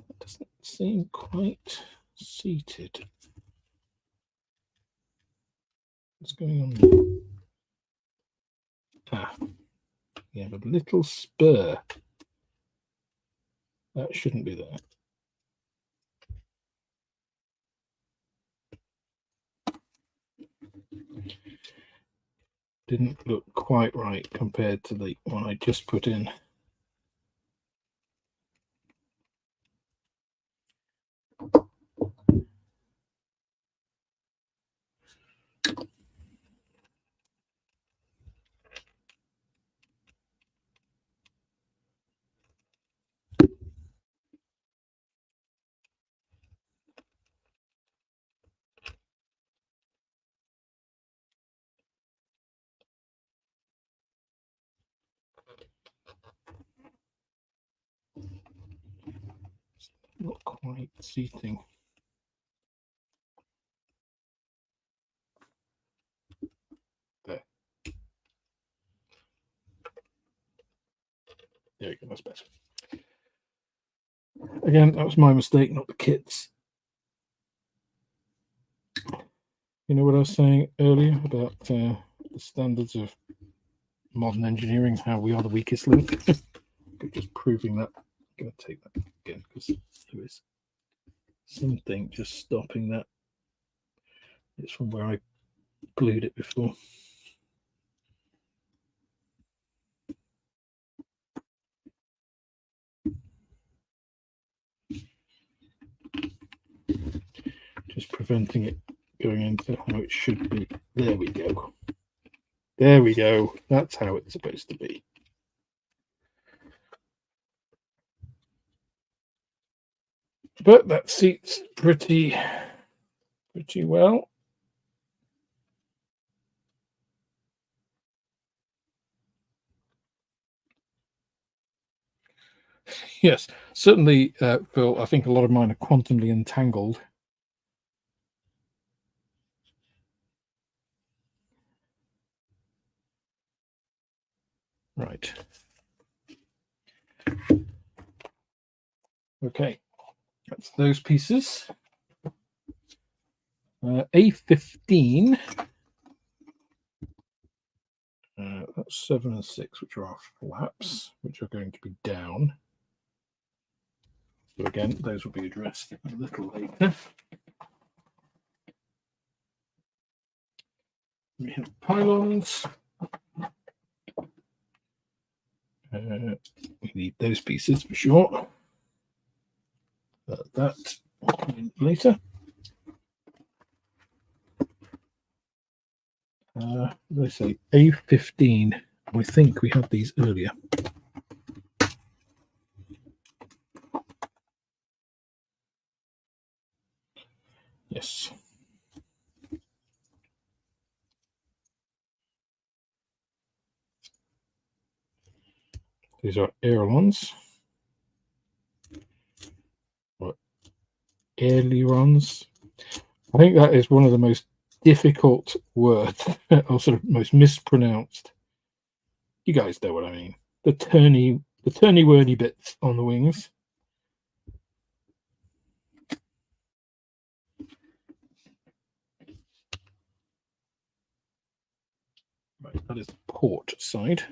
That doesn't seem quite seated. What's going on there? Ah, you have a little spur. That shouldn't be there. Didn't look quite right compared to the one I just put in. Not quite seating. There. There you go, that's better. Again, that was my mistake, not the kit's. You know what I was saying earlier about the standards of modern engineering, how we are the weakest link? Just proving that. I'm going to take that again because there is something just stopping that. It's from where I glued it before. Just preventing it going into how it should be. There we go. There we go. That's how it's supposed to be. But that seats pretty well. Yes, certainly, Phil, I think a lot of mine are quantumly entangled. Right. Okay, that's those pieces. A15. That's 7 and 6, which are our flaps, which are going to be down. So again, those will be addressed a little later. We have pylons. We need those pieces for sure. That will come in later. Let's say A15. I think we had these earlier. Yes. These are ailerons. Or ailerons. I think that is one of the most difficult words, or sort of most mispronounced. You guys know what I mean. The turny-wordy bits on the wings. Right, that is the port side.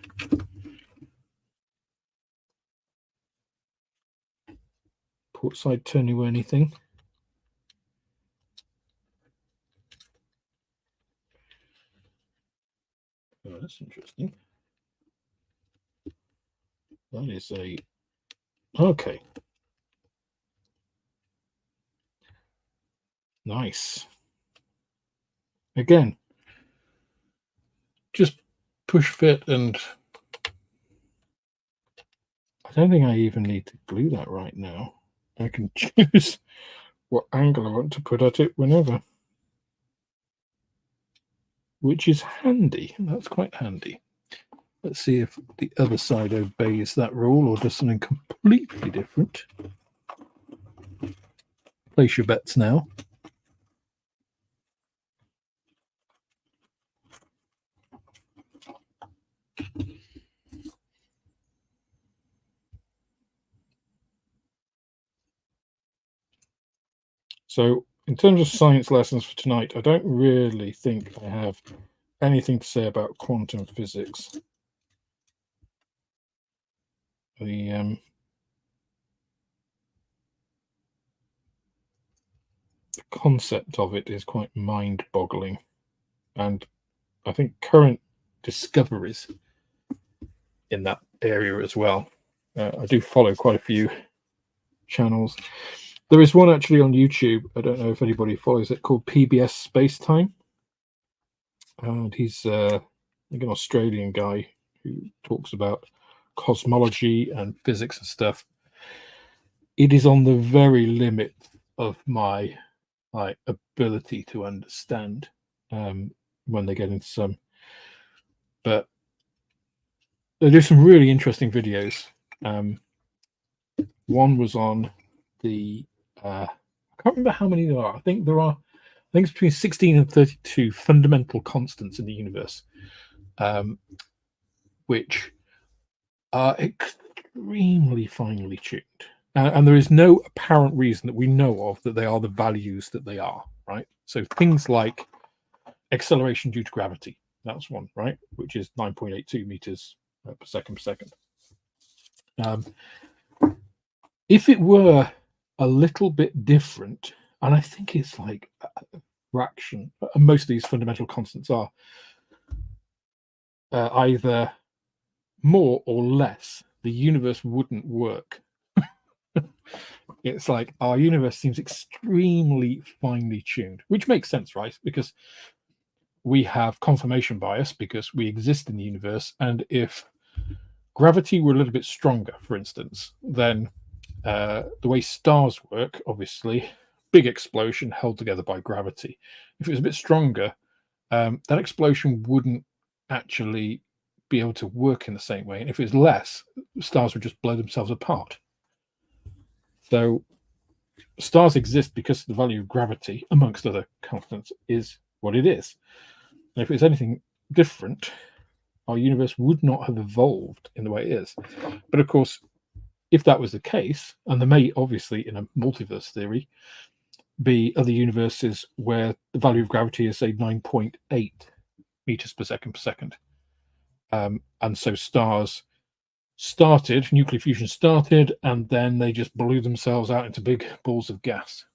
Port side turny-wordy thing. that's interesting. That is a... Okay. Nice. Again, just push fit, and I don't think I even need to glue that right now. I can choose what angle I want to put at it whenever, which is handy. That's quite handy. Let's see if the other side obeys that rule or does something completely different. Place your bets now. So in terms of science lessons for tonight, I don't really think I have anything to say about quantum physics. The concept of it is quite mind-boggling, and I think current discoveries in that area as well. I do follow quite a few channels. There is one actually on YouTube. I don't know if anybody follows it, called PBS Space Time, and he's like an Australian guy who talks about cosmology and physics and stuff. It is on the very limit of my ability to understand when they get into some, but they do some really interesting videos. One was on the I can't remember how many there are. I think it's between 16 and 32 fundamental constants in the universe, which are extremely finely tuned. And there is no apparent reason that we know of that they are the values that they are, right? So things like acceleration due to gravity, that's one, right? Which is 9.82 meters per second. If it were a little bit different, and I think it's like a fraction, most of these fundamental constants are either more or less, the universe wouldn't work. It's like our universe seems extremely finely tuned, which makes sense, right? Because we have confirmation bias because we exist in the universe, and if gravity were a little bit stronger, for instance, then the way stars work, obviously, big explosion held together by gravity. If it was a bit stronger, that explosion wouldn't actually be able to work in the same way. And if it was less, stars would just blow themselves apart. So stars exist because the value of gravity, amongst other constants, is what it is. And if it's anything different, our universe would not have evolved in the way it is. But of course, if that was the case, and there may obviously in a multiverse theory be other universes where the value of gravity is say 9.8 meters per second, and so stars started, nuclear fusion started, and then they just blew themselves out into big balls of gas,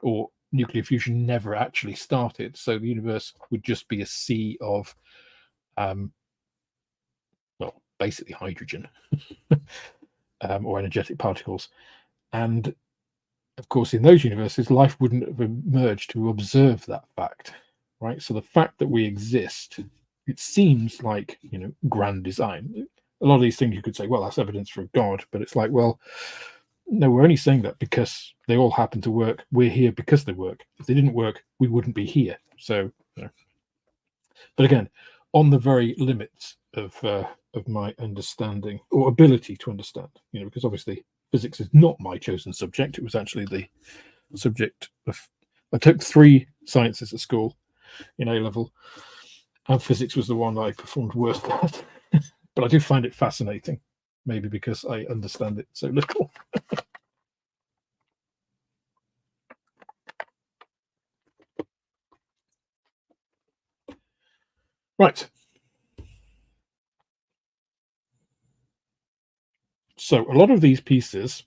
or nuclear fusion never actually started, so the universe would just be a sea of well, basically hydrogen or energetic particles. And of course, in those universes, life wouldn't have emerged to observe that fact, right? So the fact that we exist, it seems like, grand design. A lot of these things you could say, well, that's evidence for God, but it's like, well, no, we're only saying that because they all happen to work. We're here because they work. If they didn't work, we wouldn't be here. So, but again, on the very limits of my understanding or ability to understand, because obviously physics is not my chosen subject. It was actually the subject of, I took 3 sciences at school in A level, and physics was the one I performed worst at. But I do find it fascinating, maybe because I understand it so little. Right. So a lot of these pieces,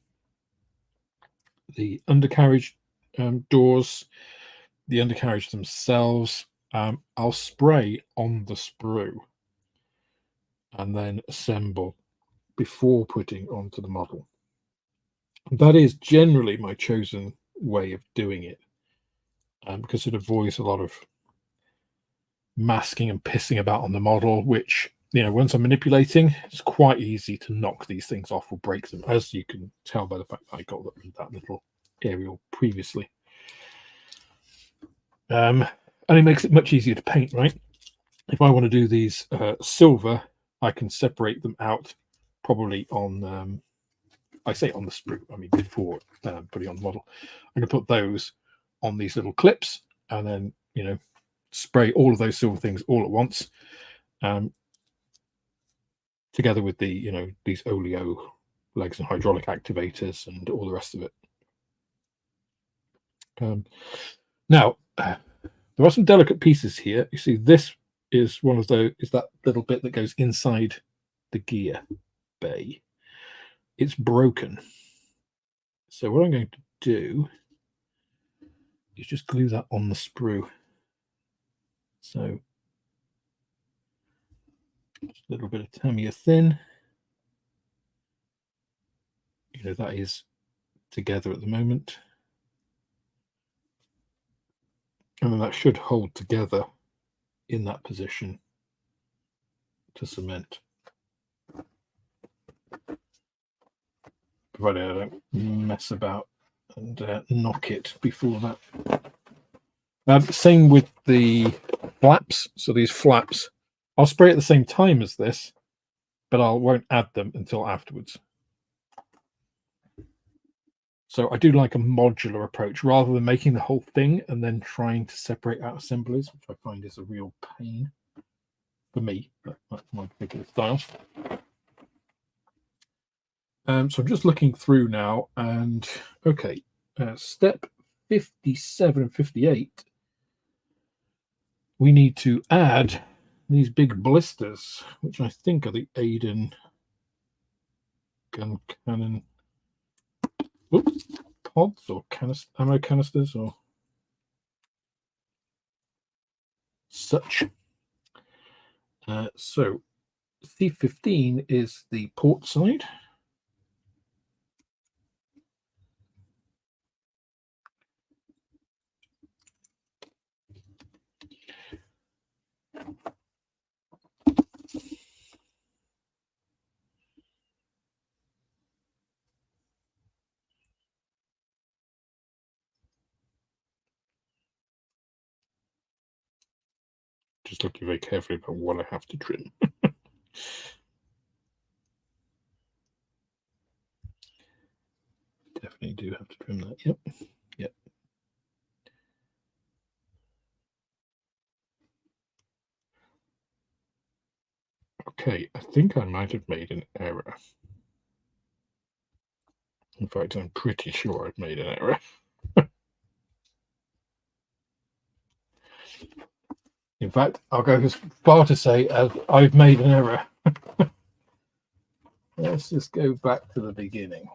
the undercarriage doors, the undercarriage themselves, I'll spray on the sprue. and then assemble before putting onto the model. That is generally my chosen way of doing it, because it avoids a lot of masking and pissing about on the model, which, you know, once I'm manipulating, it's quite easy to knock these things off or break them, as you can tell by the fact that I got that little aerial previously. And it makes it much easier to paint, right? If I want to do these silver, I can separate them out probably on, I say on the sprue, I mean before putting on the model. I'm going to put those on these little clips and then, you know, spray all of those silver things all at once, together with the, you know, these oleo legs and hydraulic activators and all the rest of it. Now, there are some delicate pieces here. You see, this is one of those, is that little bit that goes inside the gear bay. It's broken. So what I'm going to do is just glue that on the sprue. So just a little bit of Tamiya thin. You know, that is together at the moment. And then that should hold together in that position to cement, provided I don't mess about and knock it before that. Same with the flaps. So these flaps, I'll spray at the same time as this, but I won't add them until afterwards. So I do like a modular approach rather than making the whole thing and then trying to separate out assemblies, which I find is a real pain for me. That's my particular style. So I'm just looking through now, and okay, step 57 and 58, we need to add these big blisters, which I think are the Aiden gun cannon pods or ammo canisters or such. So C15 is the port side. Just looking very carefully about what I have to trim. Definitely do have to trim that. Yep. Yep. Okay, I think I might have made an error. In fact, I'm pretty sure I've made an error. In fact, I'll go as far to say as I've made an error. Let's just go back to the beginning.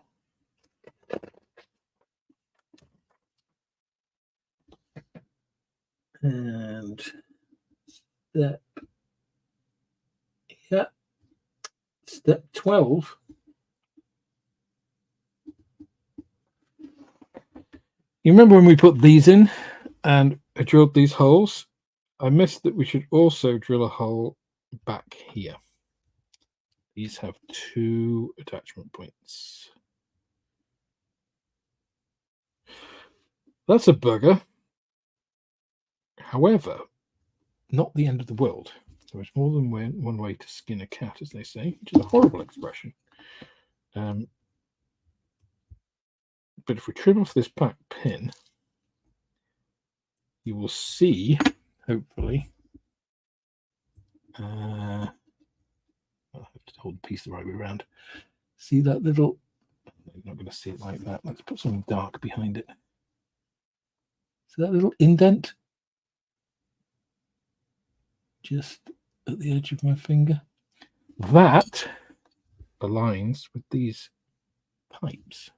And step 12. You remember when we put these in and I drilled these holes? I missed that we should also drill a hole back here. These have 2 attachment points. That's a bugger. However, not the end of the world. There is more than one way to skin a cat, as they say, which is a horrible expression. But if we trim off this back pin, you will see, hopefully, I'll have to hold the piece the right way around. See that little, I'm not going to see it like that. Let's put something dark behind it. See that little indent? Just at the edge of my finger. That aligns with these pipes.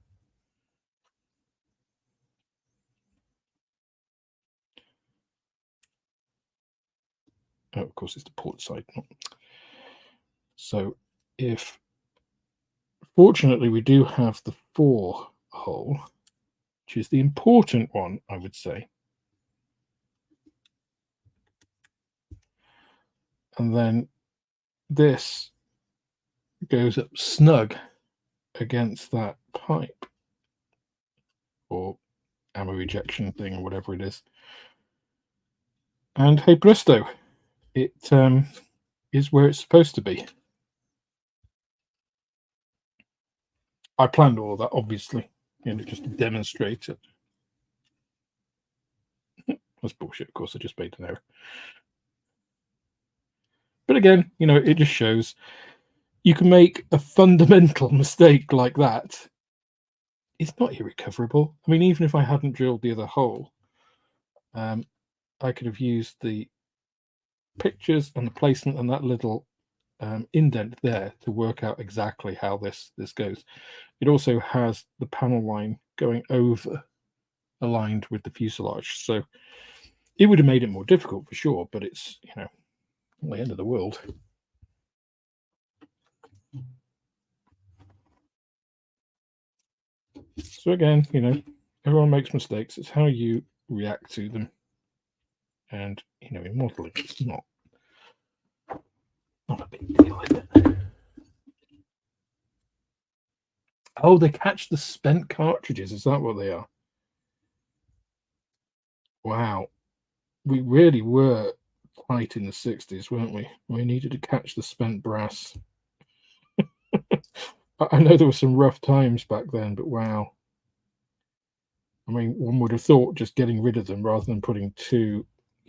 Oh, of course, it's the port side. So if, fortunately, we do have the 4 hole, which is the important one, I would say. And then this goes up snug against that pipe or ammo ejection thing or whatever it is. And hey presto, it is where it's supposed to be. I planned all of that, obviously, just to demonstrate it. That's bullshit, of course, I just made an error. But again, it just shows you can make a fundamental mistake like that. It's not irrecoverable. I mean, even if I hadn't drilled the other hole, I could have used the pictures and the placement and that little indent there to work out exactly how this goes. It also has the panel line going over, aligned with the fuselage, so it would have made it more difficult for sure, but it's not the end of the world. So again, everyone makes mistakes. It's how you react to them. And in modeling, it's not a big deal, is it? Oh, they catch the spent cartridges. Is that what they are? Wow. We really were tight in the 60s, weren't we? We needed to catch the spent brass. I know there were some rough times back then, but wow. I mean, one would have thought just getting rid of them rather than putting 2,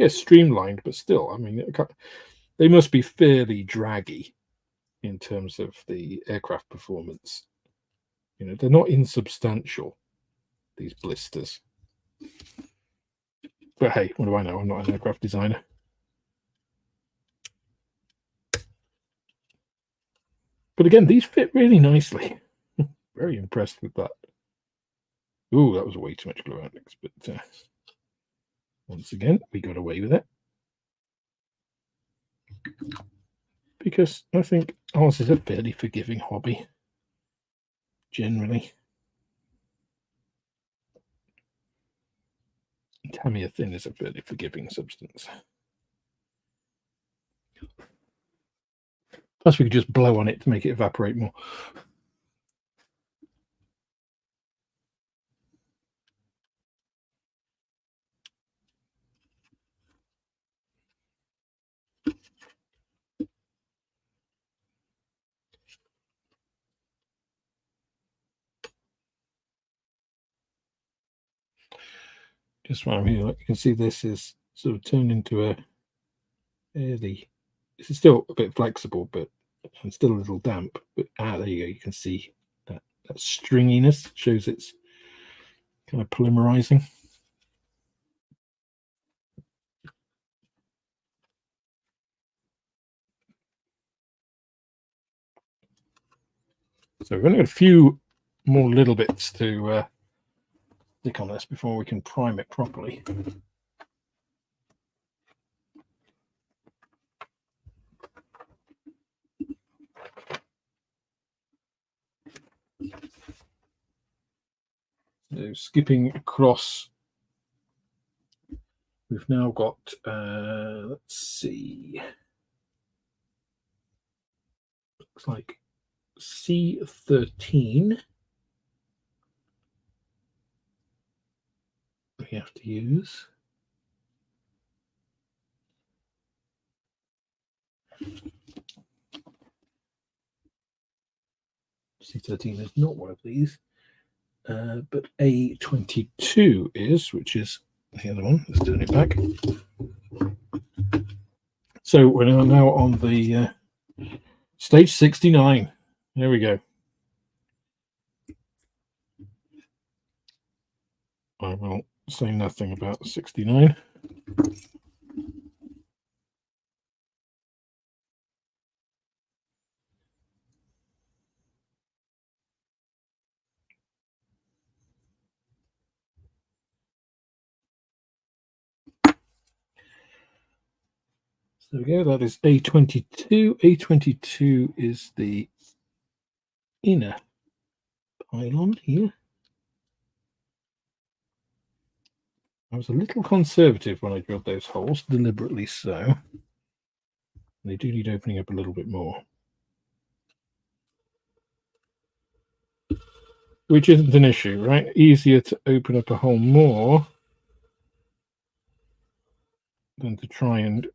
streamlined, but still, I mean, they must be fairly draggy in terms of the aircraft performance. They're not insubstantial, these blisters. But hey, what do I know? I'm not an aircraft designer. But again, these fit really nicely. Very impressed with that. Ooh, that was way too much glue, Alex. But once again, we got away with it. Because I think ours is a fairly forgiving hobby, generally. Tamiya thin is a fairly forgiving substance. Plus, we could just blow on it to make it evaporate more. Just while I'm here, you can see this is sort of turned into a fairly. This is still a bit flexible, but and still a little damp. But there you go. You can see that stringiness shows it's kind of polymerizing. So we've only got a few more little bits to stick on this before we can prime it properly. So skipping across, we've now got, let's see, looks like C13 we have to use. C13 is not one of these, but A22 is, which is the other one. Let's turn it back. So we're now on the stage 69. There we go. I will say nothing about 69. So there we go, that is A22. A22 is the inner pylon here. I was a little conservative when I drilled those holes, deliberately so. They do need opening up a little bit more. Which isn't an issue, right? Easier to open up a hole more than to try and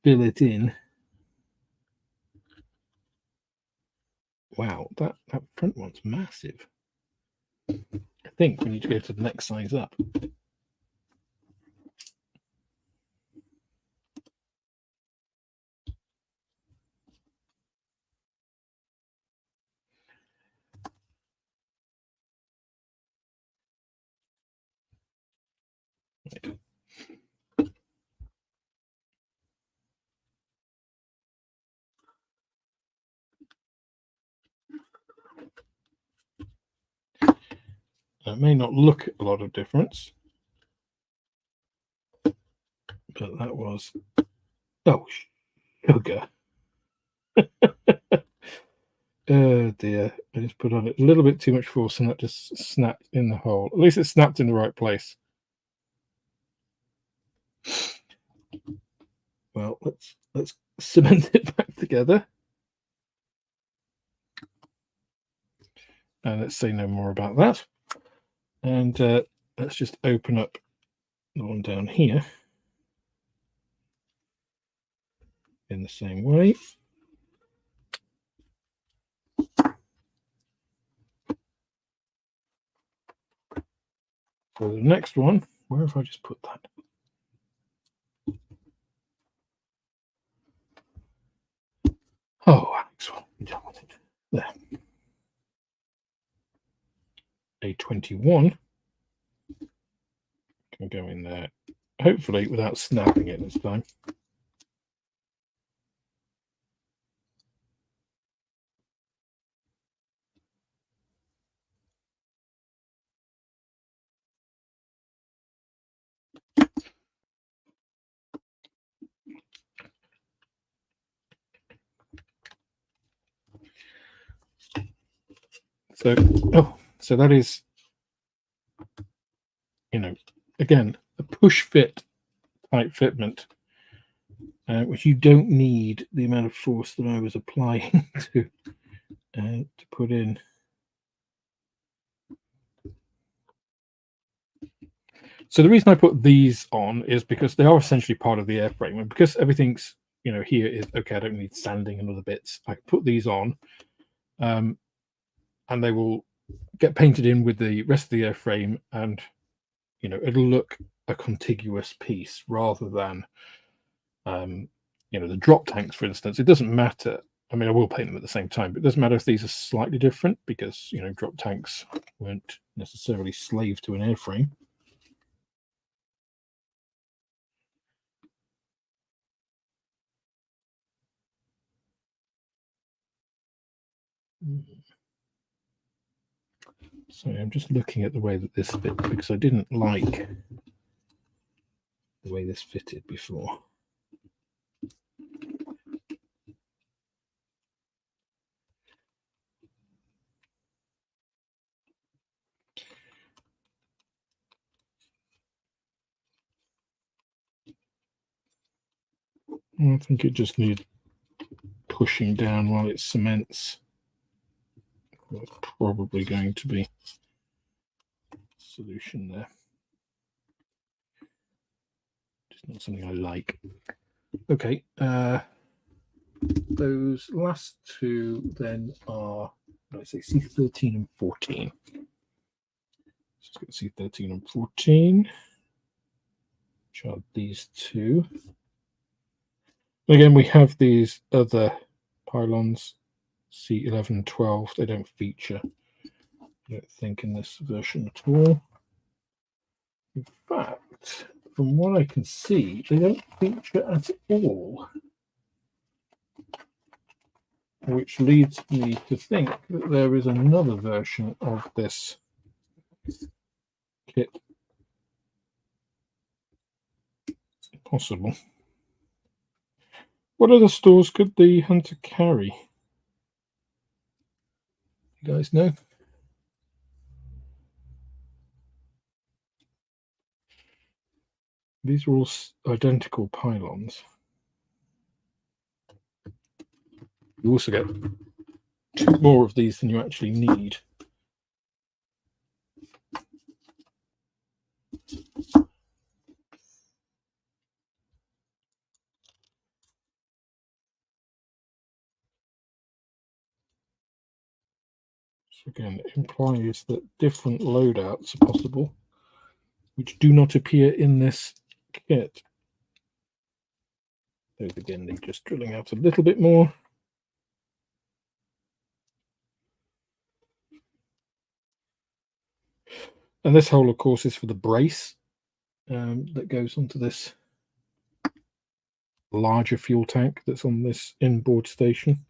fill it in. Wow, that front one's massive. I think we need to go to the next size up. It may not look a lot of difference, but that was, oh, sugar. Oh dear, I just put on it a little bit too much force and that just snapped in the hole. At least it snapped in the right place. Well, let's cement it back together. And let's say no more about that. And let's just open up the one down here in the same way. So the next one, where have I just put that? Oh, Alex, done with it. There. A21 can go in there, hopefully without snapping it this time. So that is, you know, again, a push fit type fitment, which you don't need the amount of force that I was applying to put in. So the reason I put these on is because they are essentially part of the airframe, and because everything's, you know, here is okay. I don't need sanding and other bits. I put these on, and they will get painted in with the rest of the airframe, and you know, it'll look a contiguous piece rather than, you know, the drop tanks, for instance. It doesn't matter. I mean, I will paint them at the same time, but it doesn't matter if these are slightly different because, you know, drop tanks weren't necessarily slave to an airframe. So I'm just looking at the way that this fits because I didn't like the way this fitted before. I think it just needs pushing down while it cements. That's probably going to be a solution there. Just not something I like. Okay, those last two then are, let's say, C13 and 14. Let's get C13 and 14, which are these two. Again, we have these other pylons, C11 and 12. They don't feature, I don't think, in this version at all. In fact, from what I can see, they don't feature at all, which leads me to think that there is another version of this kit possible. What other stores could the Hunter carry? You guys know? These are all identical pylons. You also get 2 more of these than you actually need. So again, it implies that different loadouts are possible, which do not appear in this kit. Those again need just drilling out a little bit more. And this hole, of course, is for the brace that goes onto this larger fuel tank that's on this inboard station.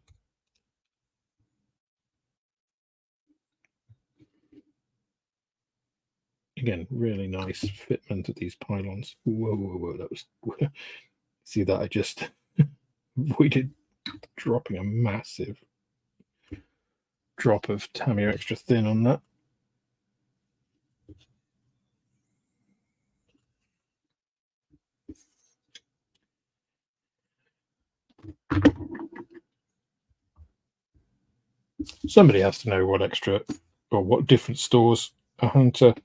Again, really nice fitment of these pylons. Whoa, whoa, whoa, that was... See that? I just avoided dropping a massive drop of Tamiya extra thin on that. Somebody has to know what extra or what different stores a Hunter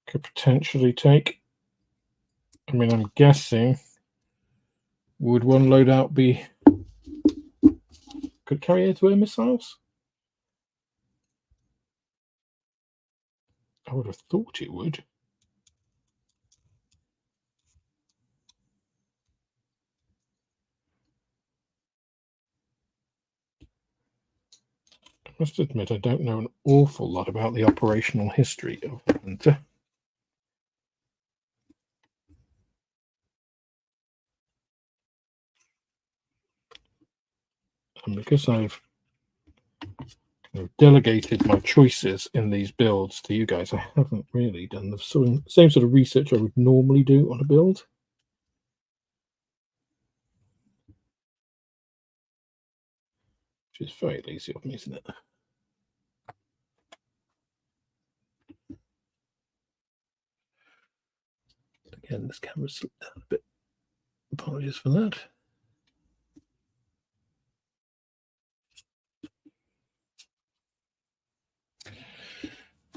could potentially take. I mean, I'm guessing, would one loadout be, could carry air-to-air missiles? I would have thought it would. I must admit, I don't know an awful lot about the operational history of the Hunter. And because I've delegated my choices in these builds to you guys, I haven't really done the same sort of research I would normally do on a build. Which is very lazy of me, isn't it? Again, this camera slipped down a bit. Apologies for that.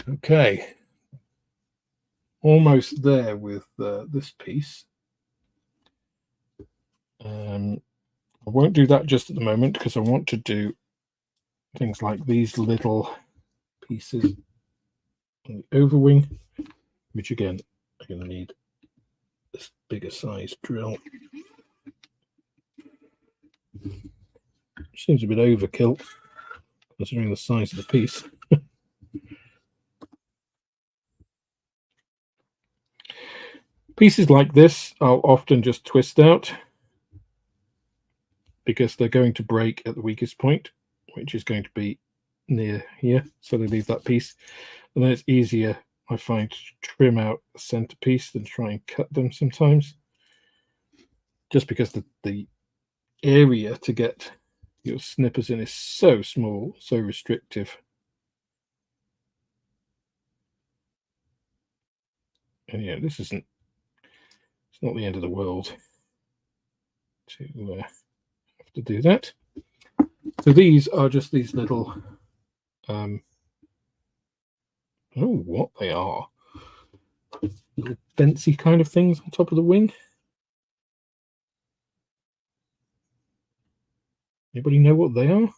Okay. Almost there with this piece. I won't do that just at the moment because I want to do things like these little pieces on the overwing, which again, I'm going to need this bigger size drill. Seems a bit overkill considering the size of the piece. Pieces like this I'll often just twist out because they're going to break at the weakest point, which is going to be near here. So they leave that piece, and then it's easier, I find, to trim out the centerpiece than try and cut them sometimes, just because the area to get your snippers in is so small, so restrictive. And yeah, this isn't, it's not the end of the world to have to do that. So these are just these little I don't know what they are, little fancy kind of things on top of the wing. Anybody know what they are?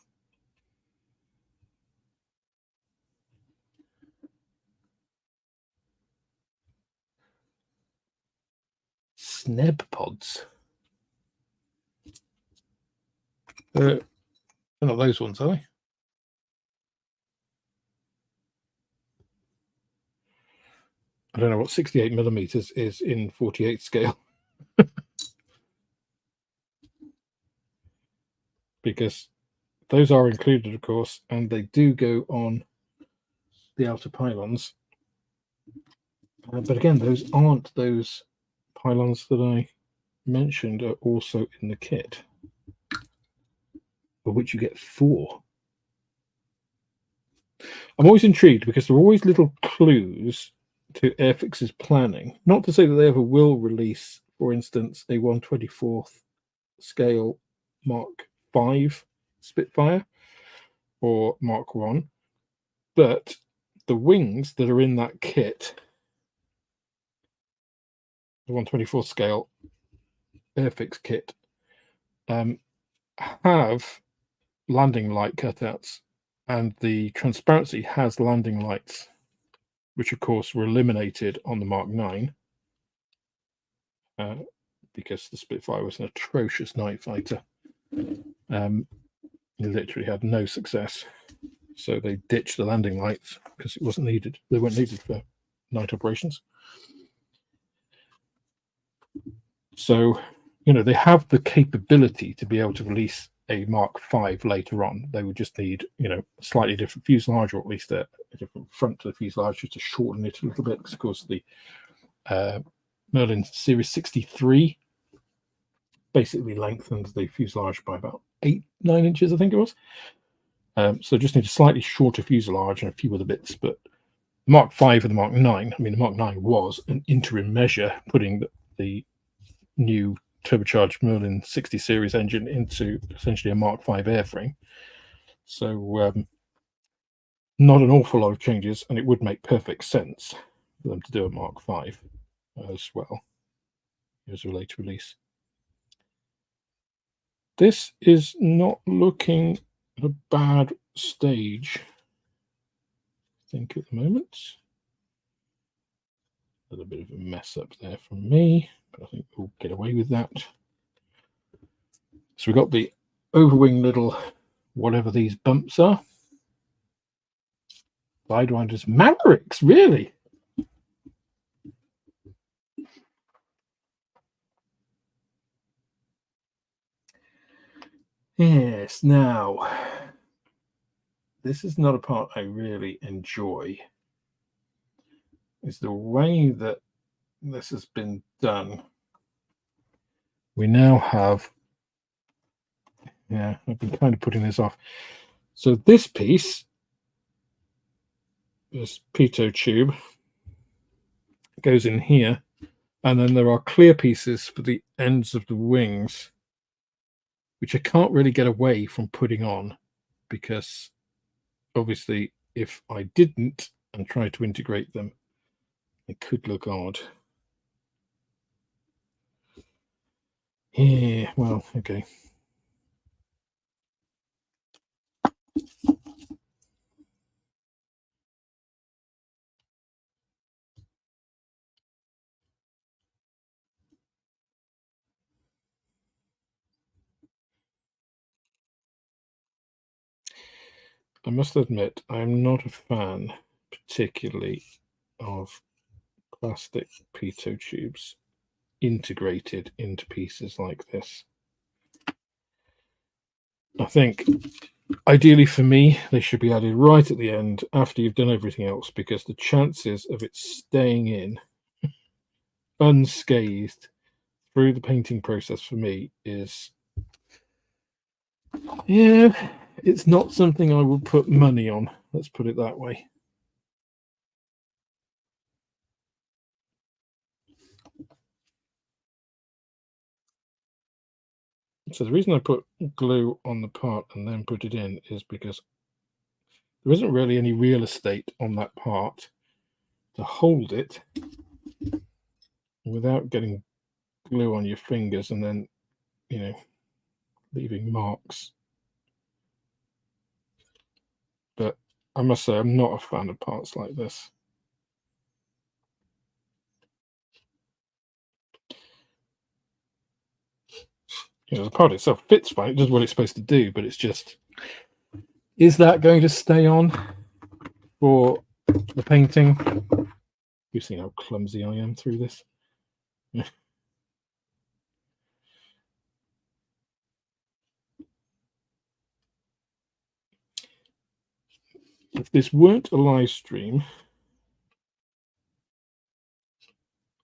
Sneb pods. They're not those ones, are they? I don't know what 68 millimeters is in 48 scale. Because those are included, of course, and they do go on the outer pylons. But again, those aren't those pylons that I mentioned are also in the kit. of which you get 4. I'm always intrigued because there are always little clues to Airfix's planning. Not to say that they ever will release, for instance, a 1/24th scale Mark 5 Spitfire or Mark 1, but the wings that are in that kit, the 1/24th scale Airfix kit, have landing light cutouts, and the transparency has landing lights, which of course were eliminated on the Mark 9 because the Spitfire was an atrocious night fighter. It literally had no success, so they ditched the landing lights because it wasn't needed. They weren't needed for night operations. So, you know, they have the capability to be able to release a Mark 5 later on. They would just need, you know, a slightly different fuselage, or at least a different front to the fuselage, just to shorten it a little bit, because of course the Merlin Series 63 basically lengthened the fuselage by about 8-9 inches, I think it was. So just need a slightly shorter fuselage and a few other bits. But the Mark 5 and the Mark 9, I mean, the Mark 9 was an interim measure, putting the new turbocharged Merlin 60 series engine into essentially a Mark 5 airframe. So not an awful lot of changes, and it would make perfect sense for them to do a Mark 5 as well as a later release. This is not looking at a bad stage, I think, at the moment. A little bit of a mess up there from me, but I think we'll get away with that. So we've got the overwing little, whatever these bumps are. Sidewinders, Mavericks, really? Yes, now, this is not a part I really enjoy. Is the way that this has been done. We now have, yeah, I've been kind of putting this off. So this piece, this pitot tube, goes in here, and then there are clear pieces for the ends of the wings, which I can't really get away from putting on, because obviously if I didn't and tried to integrate them, it could look odd. Yeah, well, okay. I must admit, I'm not a fan, particularly, of plastic pitot tubes integrated into pieces like this. I think, ideally for me, they should be added right at the end after you've done everything else, because the chances of it staying in unscathed through the painting process for me is, yeah, it's not something I would put money on. Let's put it that way. So the reason I put glue on the part and then put it in is because there isn't really any real estate on that part to hold it without getting glue on your fingers and then, you know, leaving marks. But I must say, I'm not a fan of parts like this. You know, the part itself fits fine, it does what it's supposed to do, but it's just, is that going to stay on for the painting? You've seen how clumsy I am through this. If this weren't a live stream,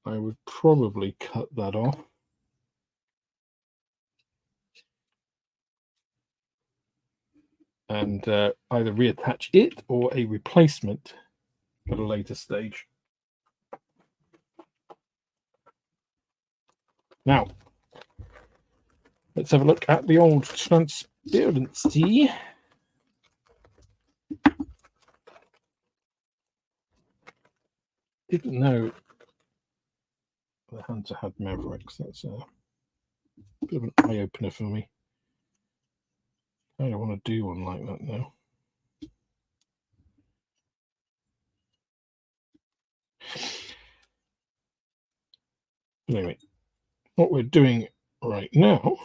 I would probably cut that off. and either reattach it or a replacement at a later stage. Now, let's have a look at the old transparency. Didn't know the Hunter had Mavericks. That's a bit of an eye opener for me. I don't want to do one like that now. Anyway, what we're doing right now,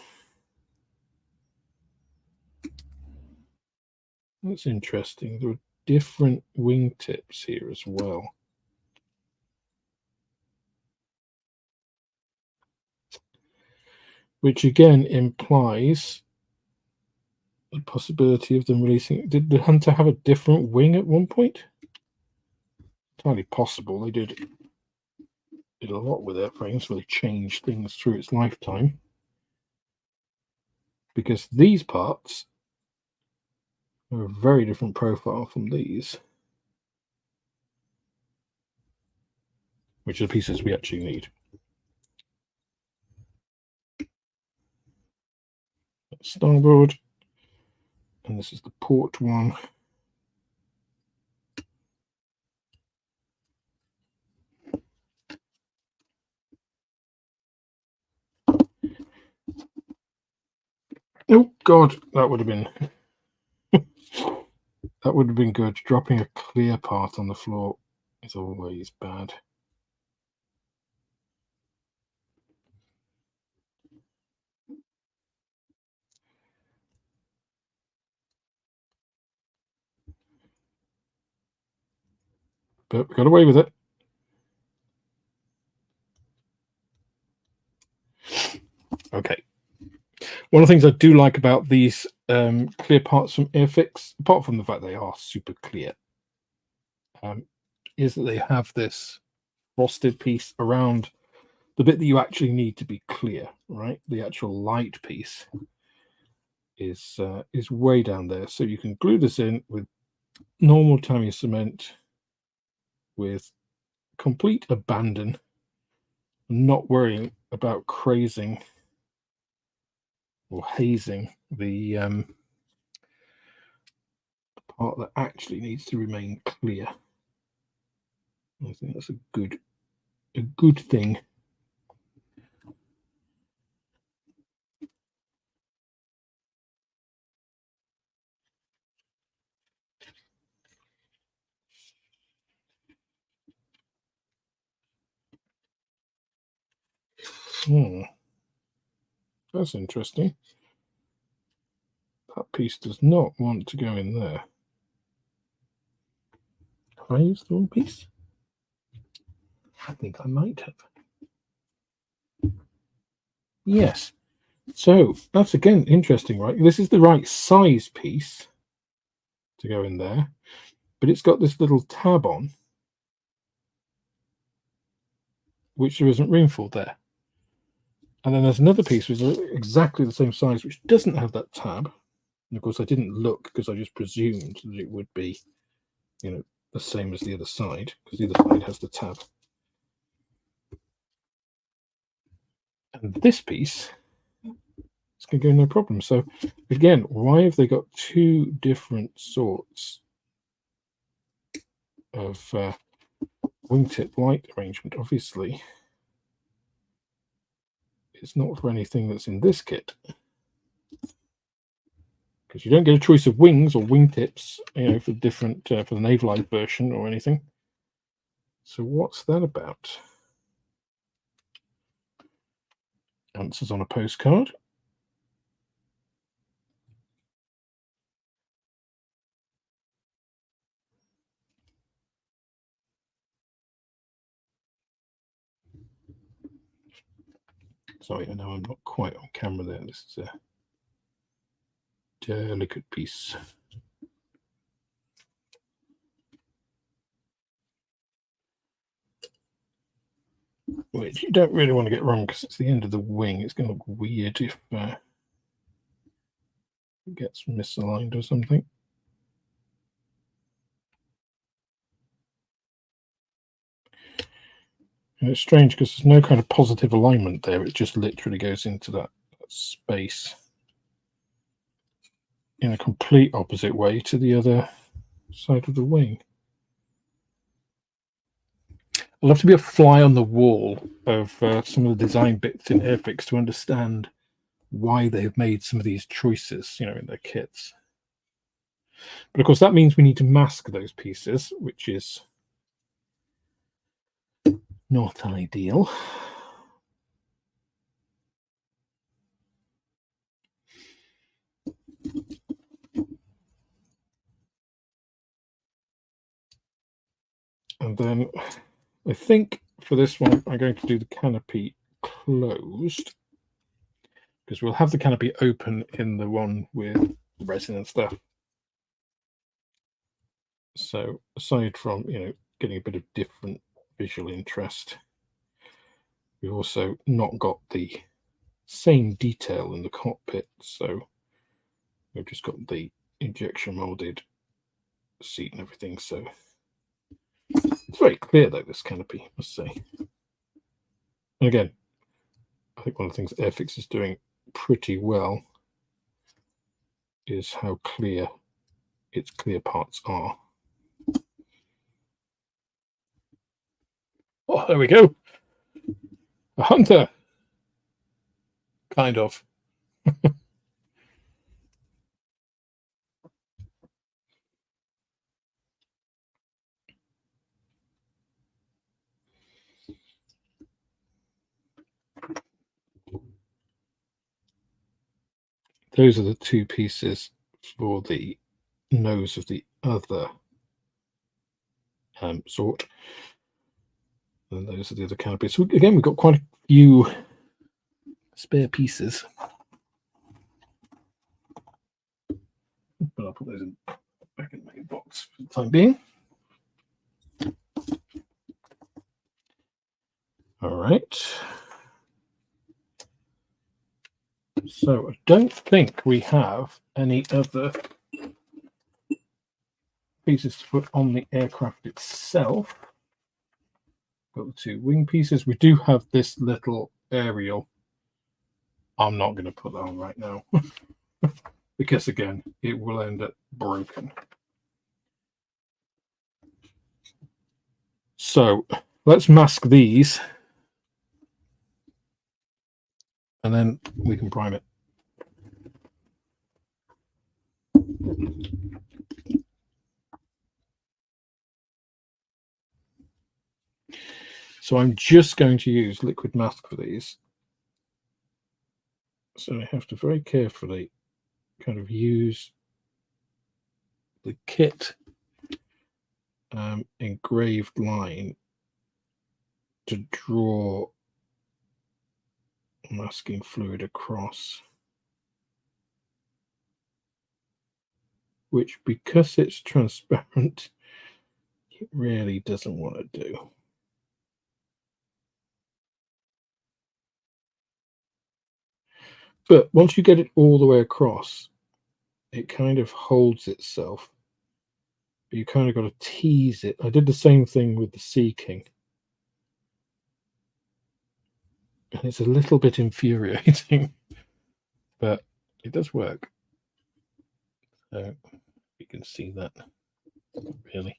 that's interesting. There are different wingtips here as well. Which again implies the possibility of them releasing. Did the Hunter have a different wing at one point? Entirely possible. They did a lot with airframes, so they changed things through its lifetime. Because these parts are a very different profile from these, which are the pieces we actually need. Starboard, and this is the port one. Oh God, that would have been that would have been good. Dropping a clear part on the floor is always bad. But we got away with it. Okay. One of the things I do like about these clear parts from Airfix, apart from the fact they are super clear, is that they have this frosted piece around the bit that you actually need to be clear, right? The actual light piece is way down there. So you can glue this in with normal Tamiya cement with complete abandon, not worrying about crazing or hazing the part that actually needs to remain clear. I think that's a good thing. That's interesting. That piece does not want to go in there. Have I used the wrong piece? I think I might have. Yes. So that's again interesting, right? This is the right size piece to go in there, but it's got this little tab on, which there isn't room for there. And then there's another piece which is exactly the same size, which doesn't have that tab. And of course, I didn't look because I just presumed that it would be, the same as the other side, because the other side has the tab. And this piece, it's going to go no problem. So again, why have they got two different sorts of wingtip light arrangement? Obviously, it's not for anything that's in this kit, because you don't get a choice of wings or wingtips, for different for the navalized version or anything. So what's that about? Answers on a postcard. Sorry, I know I'm not quite on camera there. This is a delicate piece. Which you don't really want to get wrong because it's the end of the wing. It's going to look weird if gets misaligned or something. And it's strange because there's no kind of positive alignment there. It just literally goes into that space in a complete opposite way to the other side of the wing. I'd love to be a fly on the wall of some of the design bits in Airfix to understand why they've made some of these choices, you know, in their kits. But of course, that means we need to mask those pieces, which is not ideal. And then I think for this one, I'm going to do the canopy closed, because we'll have the canopy open in the one with resin and stuff. So aside from, you know, getting a bit of different visual interest, we've also not got the same detail in the cockpit. So we've just got the injection molded seat and everything. So it's very clear though, this canopy, I must say. And again, I think one of the things that Airfix is doing pretty well is how clear its clear parts are. Oh, there we go. A hunter. Kind of. Those are the two pieces for the nose of the other sort. And those are the other canopies. So again, we've got quite a few spare pieces. But I'll put those back in my box for the time being. All right. So I don't think we have any other pieces to put on the aircraft itself. Got the two wing pieces. We do have this little aerial. I'm not going to put that on right now because again, it will end up broken. So let's mask these and then we can prime it. So I'm just going to use liquid mask for these. So I have to very carefully kind of use the kit engraved line to draw masking fluid across, which, because it's transparent, it really doesn't want to do. But once you get it all the way across, it kind of holds itself. But you kind of got to tease it. I did the same thing with the Sea King. And it's a little bit infuriating, but it does work. So you can see that, really.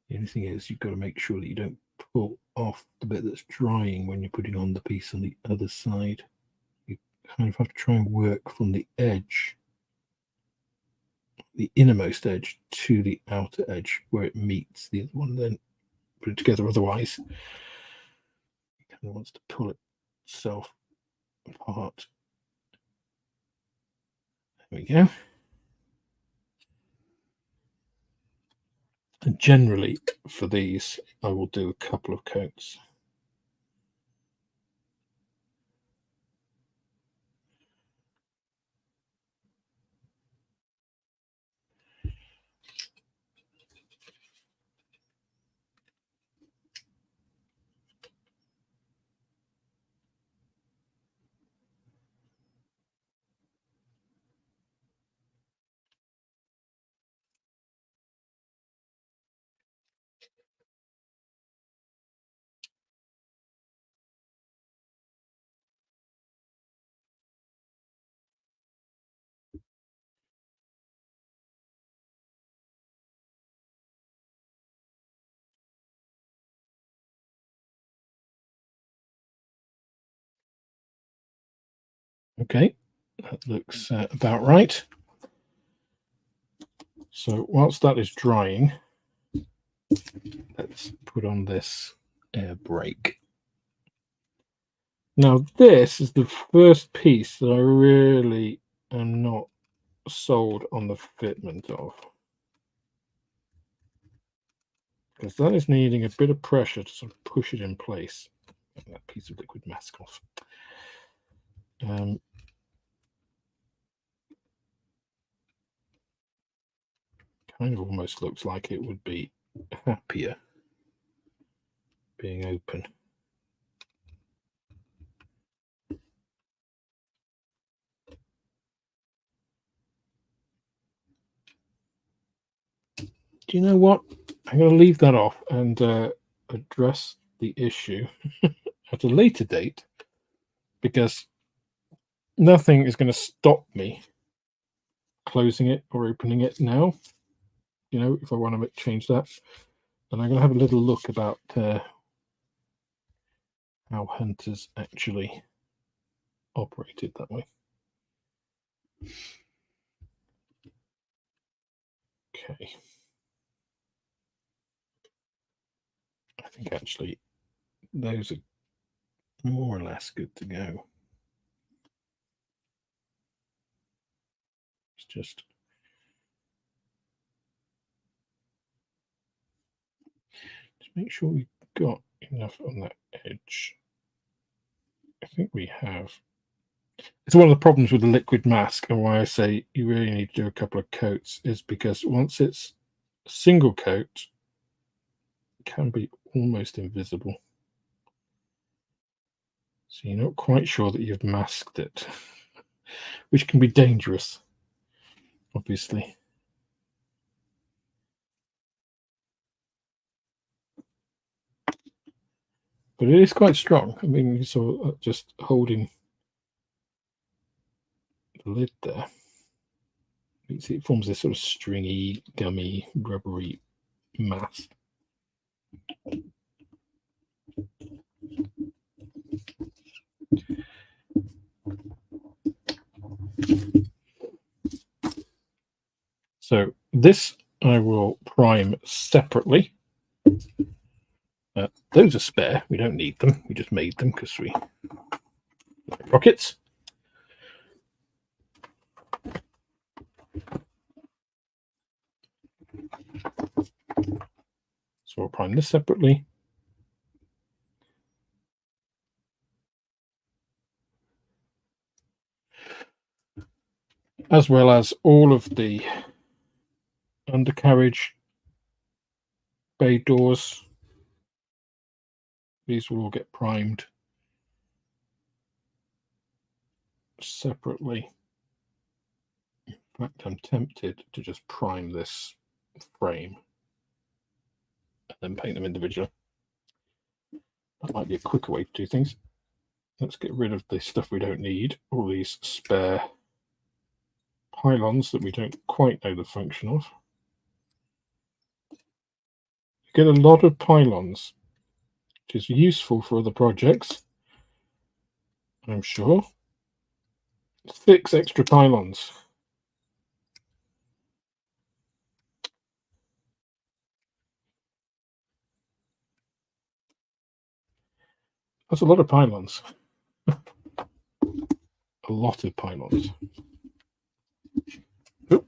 The only thing is, you've got to make sure that you don't pull off the bit that's drying when you're putting on the piece on the other side. You kind of have to try and work from the edge, the innermost edge, to the outer edge where it meets the other one, then put it together. Otherwise, it kind of wants to pull itself apart. There we go. And generally, for these, I will do a couple of coats. Okay, that looks about right. So whilst that is drying, let's put on this air brake. Now this is the first piece that I really am not sold on the fitment of, because that is needing a bit of pressure to sort of push it in place. Get that piece of liquid mask off. Kind of almost looks like it would be happier being open. Do you know what? I'm going to leave that off and address the issue at a later date, because nothing is going to stop me closing it or opening it now. You know, if I want to change that, and I'm going to have a little look about how hunters actually operated that way. Okay. I think actually those are more or less good to go. It's just make sure we've got enough on that edge. I think we have. It's one of the problems with the liquid mask, and why I say you really need to do a couple of coats, is because once it's a single coat, it can be almost invisible. So you're not quite sure that you've masked it, which can be dangerous, obviously. But it is quite strong. I mean, you saw just holding the lid there. You can see it forms this sort of stringy, gummy, rubbery mass. So this I will prime separately. Those are spare. We don't need them. We just made them because we like rockets. So we'll prime this separately. As well as all of the undercarriage bay doors. These will all get primed separately. In fact, I'm tempted to just prime this frame and then paint them individually. That might be a quicker way to do things. Let's get rid of the stuff we don't need, all these spare pylons that we don't quite know the function of. You get a lot of pylons, which is useful for other projects, I'm sure. 6 extra pylons. That's a lot of pylons. A lot of pylons. Oop.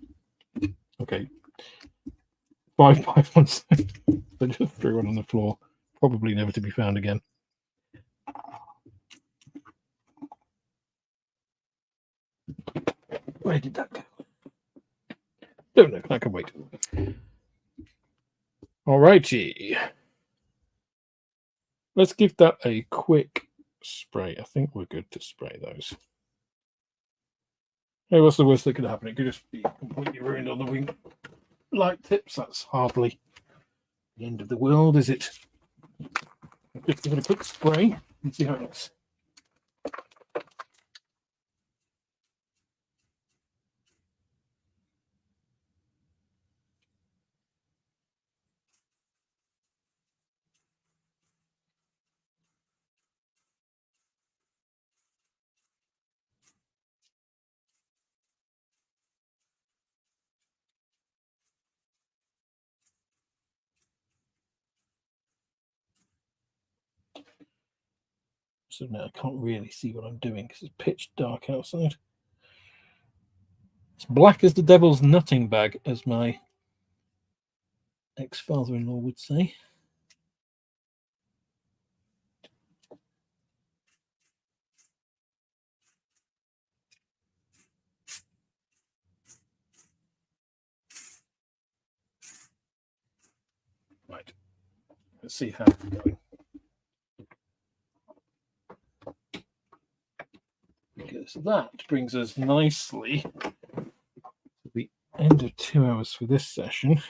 Okay. 5 pylons. I just threw one on the floor. Probably never to be found again. Where did that go? Don't know. I can wait. All righty. Let's give that a quick spray. I think we're good to spray those. Hey, what's the worst that could happen? It could just be completely ruined on the wing light tips. That's hardly the end of the world, is it? Just give it a quick spray and see how it looks. So now I can't really see what I'm doing because it's pitch dark outside. It's black as the devil's nutting bag, as my ex-father-in-law would say. Right, let's see how it's going. Because that brings us nicely to the end of 2 hours for this session.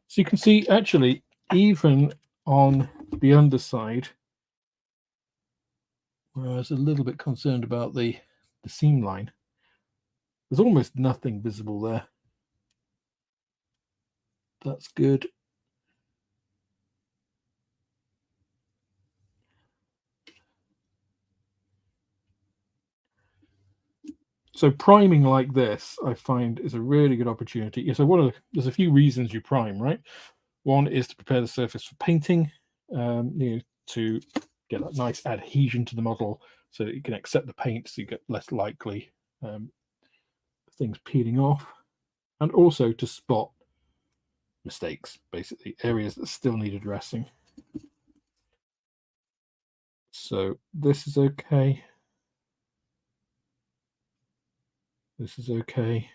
So you can see, actually, even on the underside, where I was a little bit concerned about the seam line, there's almost nothing visible there. That's good. So priming like this, I find, is a really good opportunity. So there's a few reasons you prime, right? One is to prepare the surface for painting, to get that nice adhesion to the model so that you can accept the paint, so you get less likely things peeling off, and also to spot mistakes, basically areas that still need addressing. So this is okay. This is okay.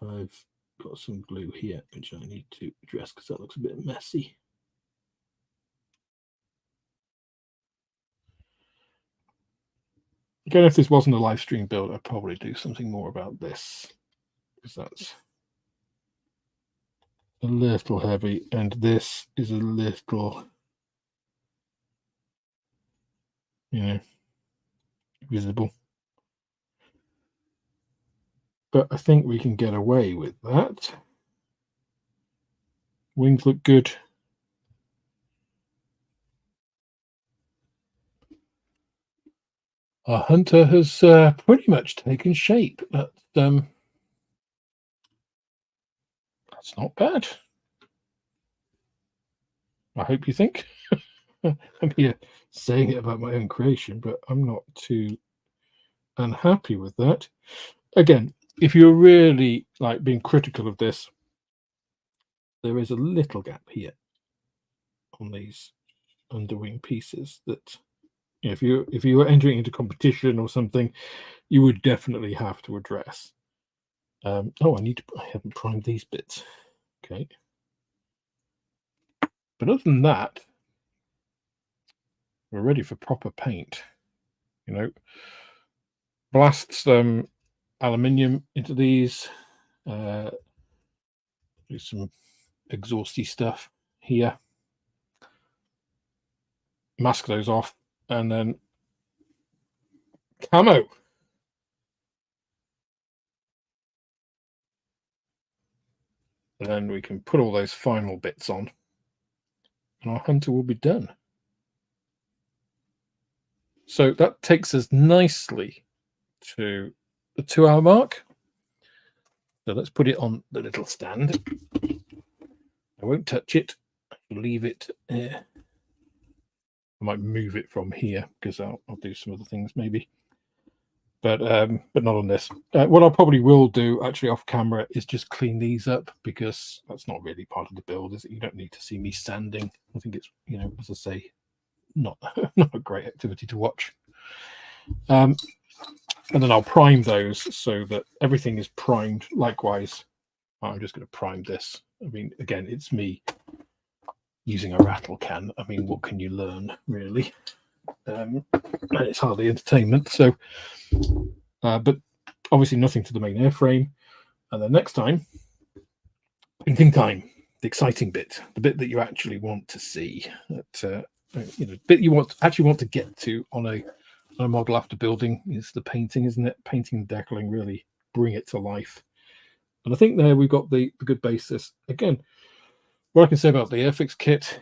I've got some glue here, which I need to address because that looks a bit messy. Again, if this wasn't a live stream build, I'd probably do something more about this, because that's a little heavy, and this is a little, visible. But I think we can get away with that. Wings look good. Our hunter has pretty much taken shape. That's not bad. I hope you think. I'm here saying it about my own creation, but I'm not too unhappy with that. Again, if you're really like being critical of this, there is a little gap here on these underwing pieces that, if you were entering into competition or something, you would definitely have to address. I haven't primed these bits. Okay. But other than that, we're ready for proper paint. Blast some aluminium into these, do some exhausty stuff here, mask those off, and then camo. And then we can put all those final bits on, and our hunter will be done. So that takes us nicely to the 2 hour mark. So let's put it on the little stand. I won't touch it. I'll leave it here. I might move it from here because I'll do some other things maybe, but not on this. What I probably will do actually off camera is just clean these up, because that's not really part of the build, is it? You don't need to see me sanding. I think it's, as I say, not a great activity to watch. And then I'll prime those so that everything is primed. Likewise, I'm just going to prime this. I mean, again, it's me using a rattle can. I mean, what can you learn, really? And it's hardly entertainment. So, but obviously nothing to the main airframe. And then next time, painting time, the exciting bit, the bit that you actually want to see, that bit you actually want to get to on a model after building, is the painting, isn't it? Painting and decaling really bring it to life. And I think there we've got the good basis. Again, what I can say about the Airfix kit,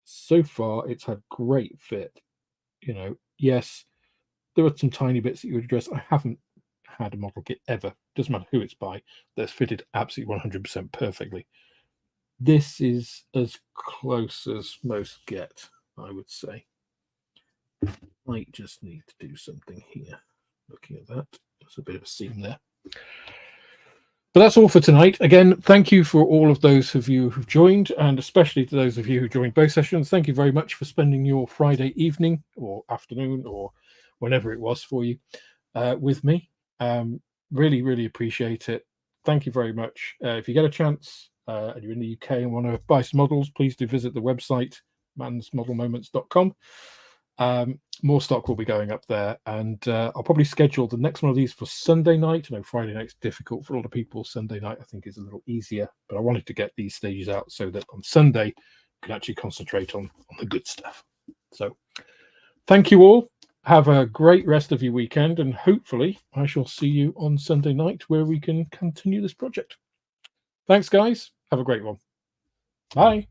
so far it's had great fit. Yes, there are some tiny bits that you would address. I haven't had a model kit ever, doesn't matter who it's by, that's fitted absolutely 100% perfectly. This is as close as most get, I would say. Might just need to do something here. Looking at that, there's a bit of a seam there. But that's all for tonight. Again, thank you for all of those of you who've joined, and especially to those of you who joined both sessions. Thank you very much for spending your Friday evening or afternoon or whenever it was for you with me. Really, really appreciate it. Thank you very much. If you get a chance and you're in the UK and want to buy some models, please do visit the website, mansmodelmoments.com. More stock will be going up there, and I'll probably schedule the next one of these for Sunday night. I know Friday night's difficult for a lot of people. Sunday night I think is a little easier, but I wanted to get these stages out so that on Sunday you can actually concentrate on the good stuff. So thank you all. Have a great rest of your weekend, and hopefully I shall see you on Sunday night where we can continue this project. Thanks guys, have a great one. Bye.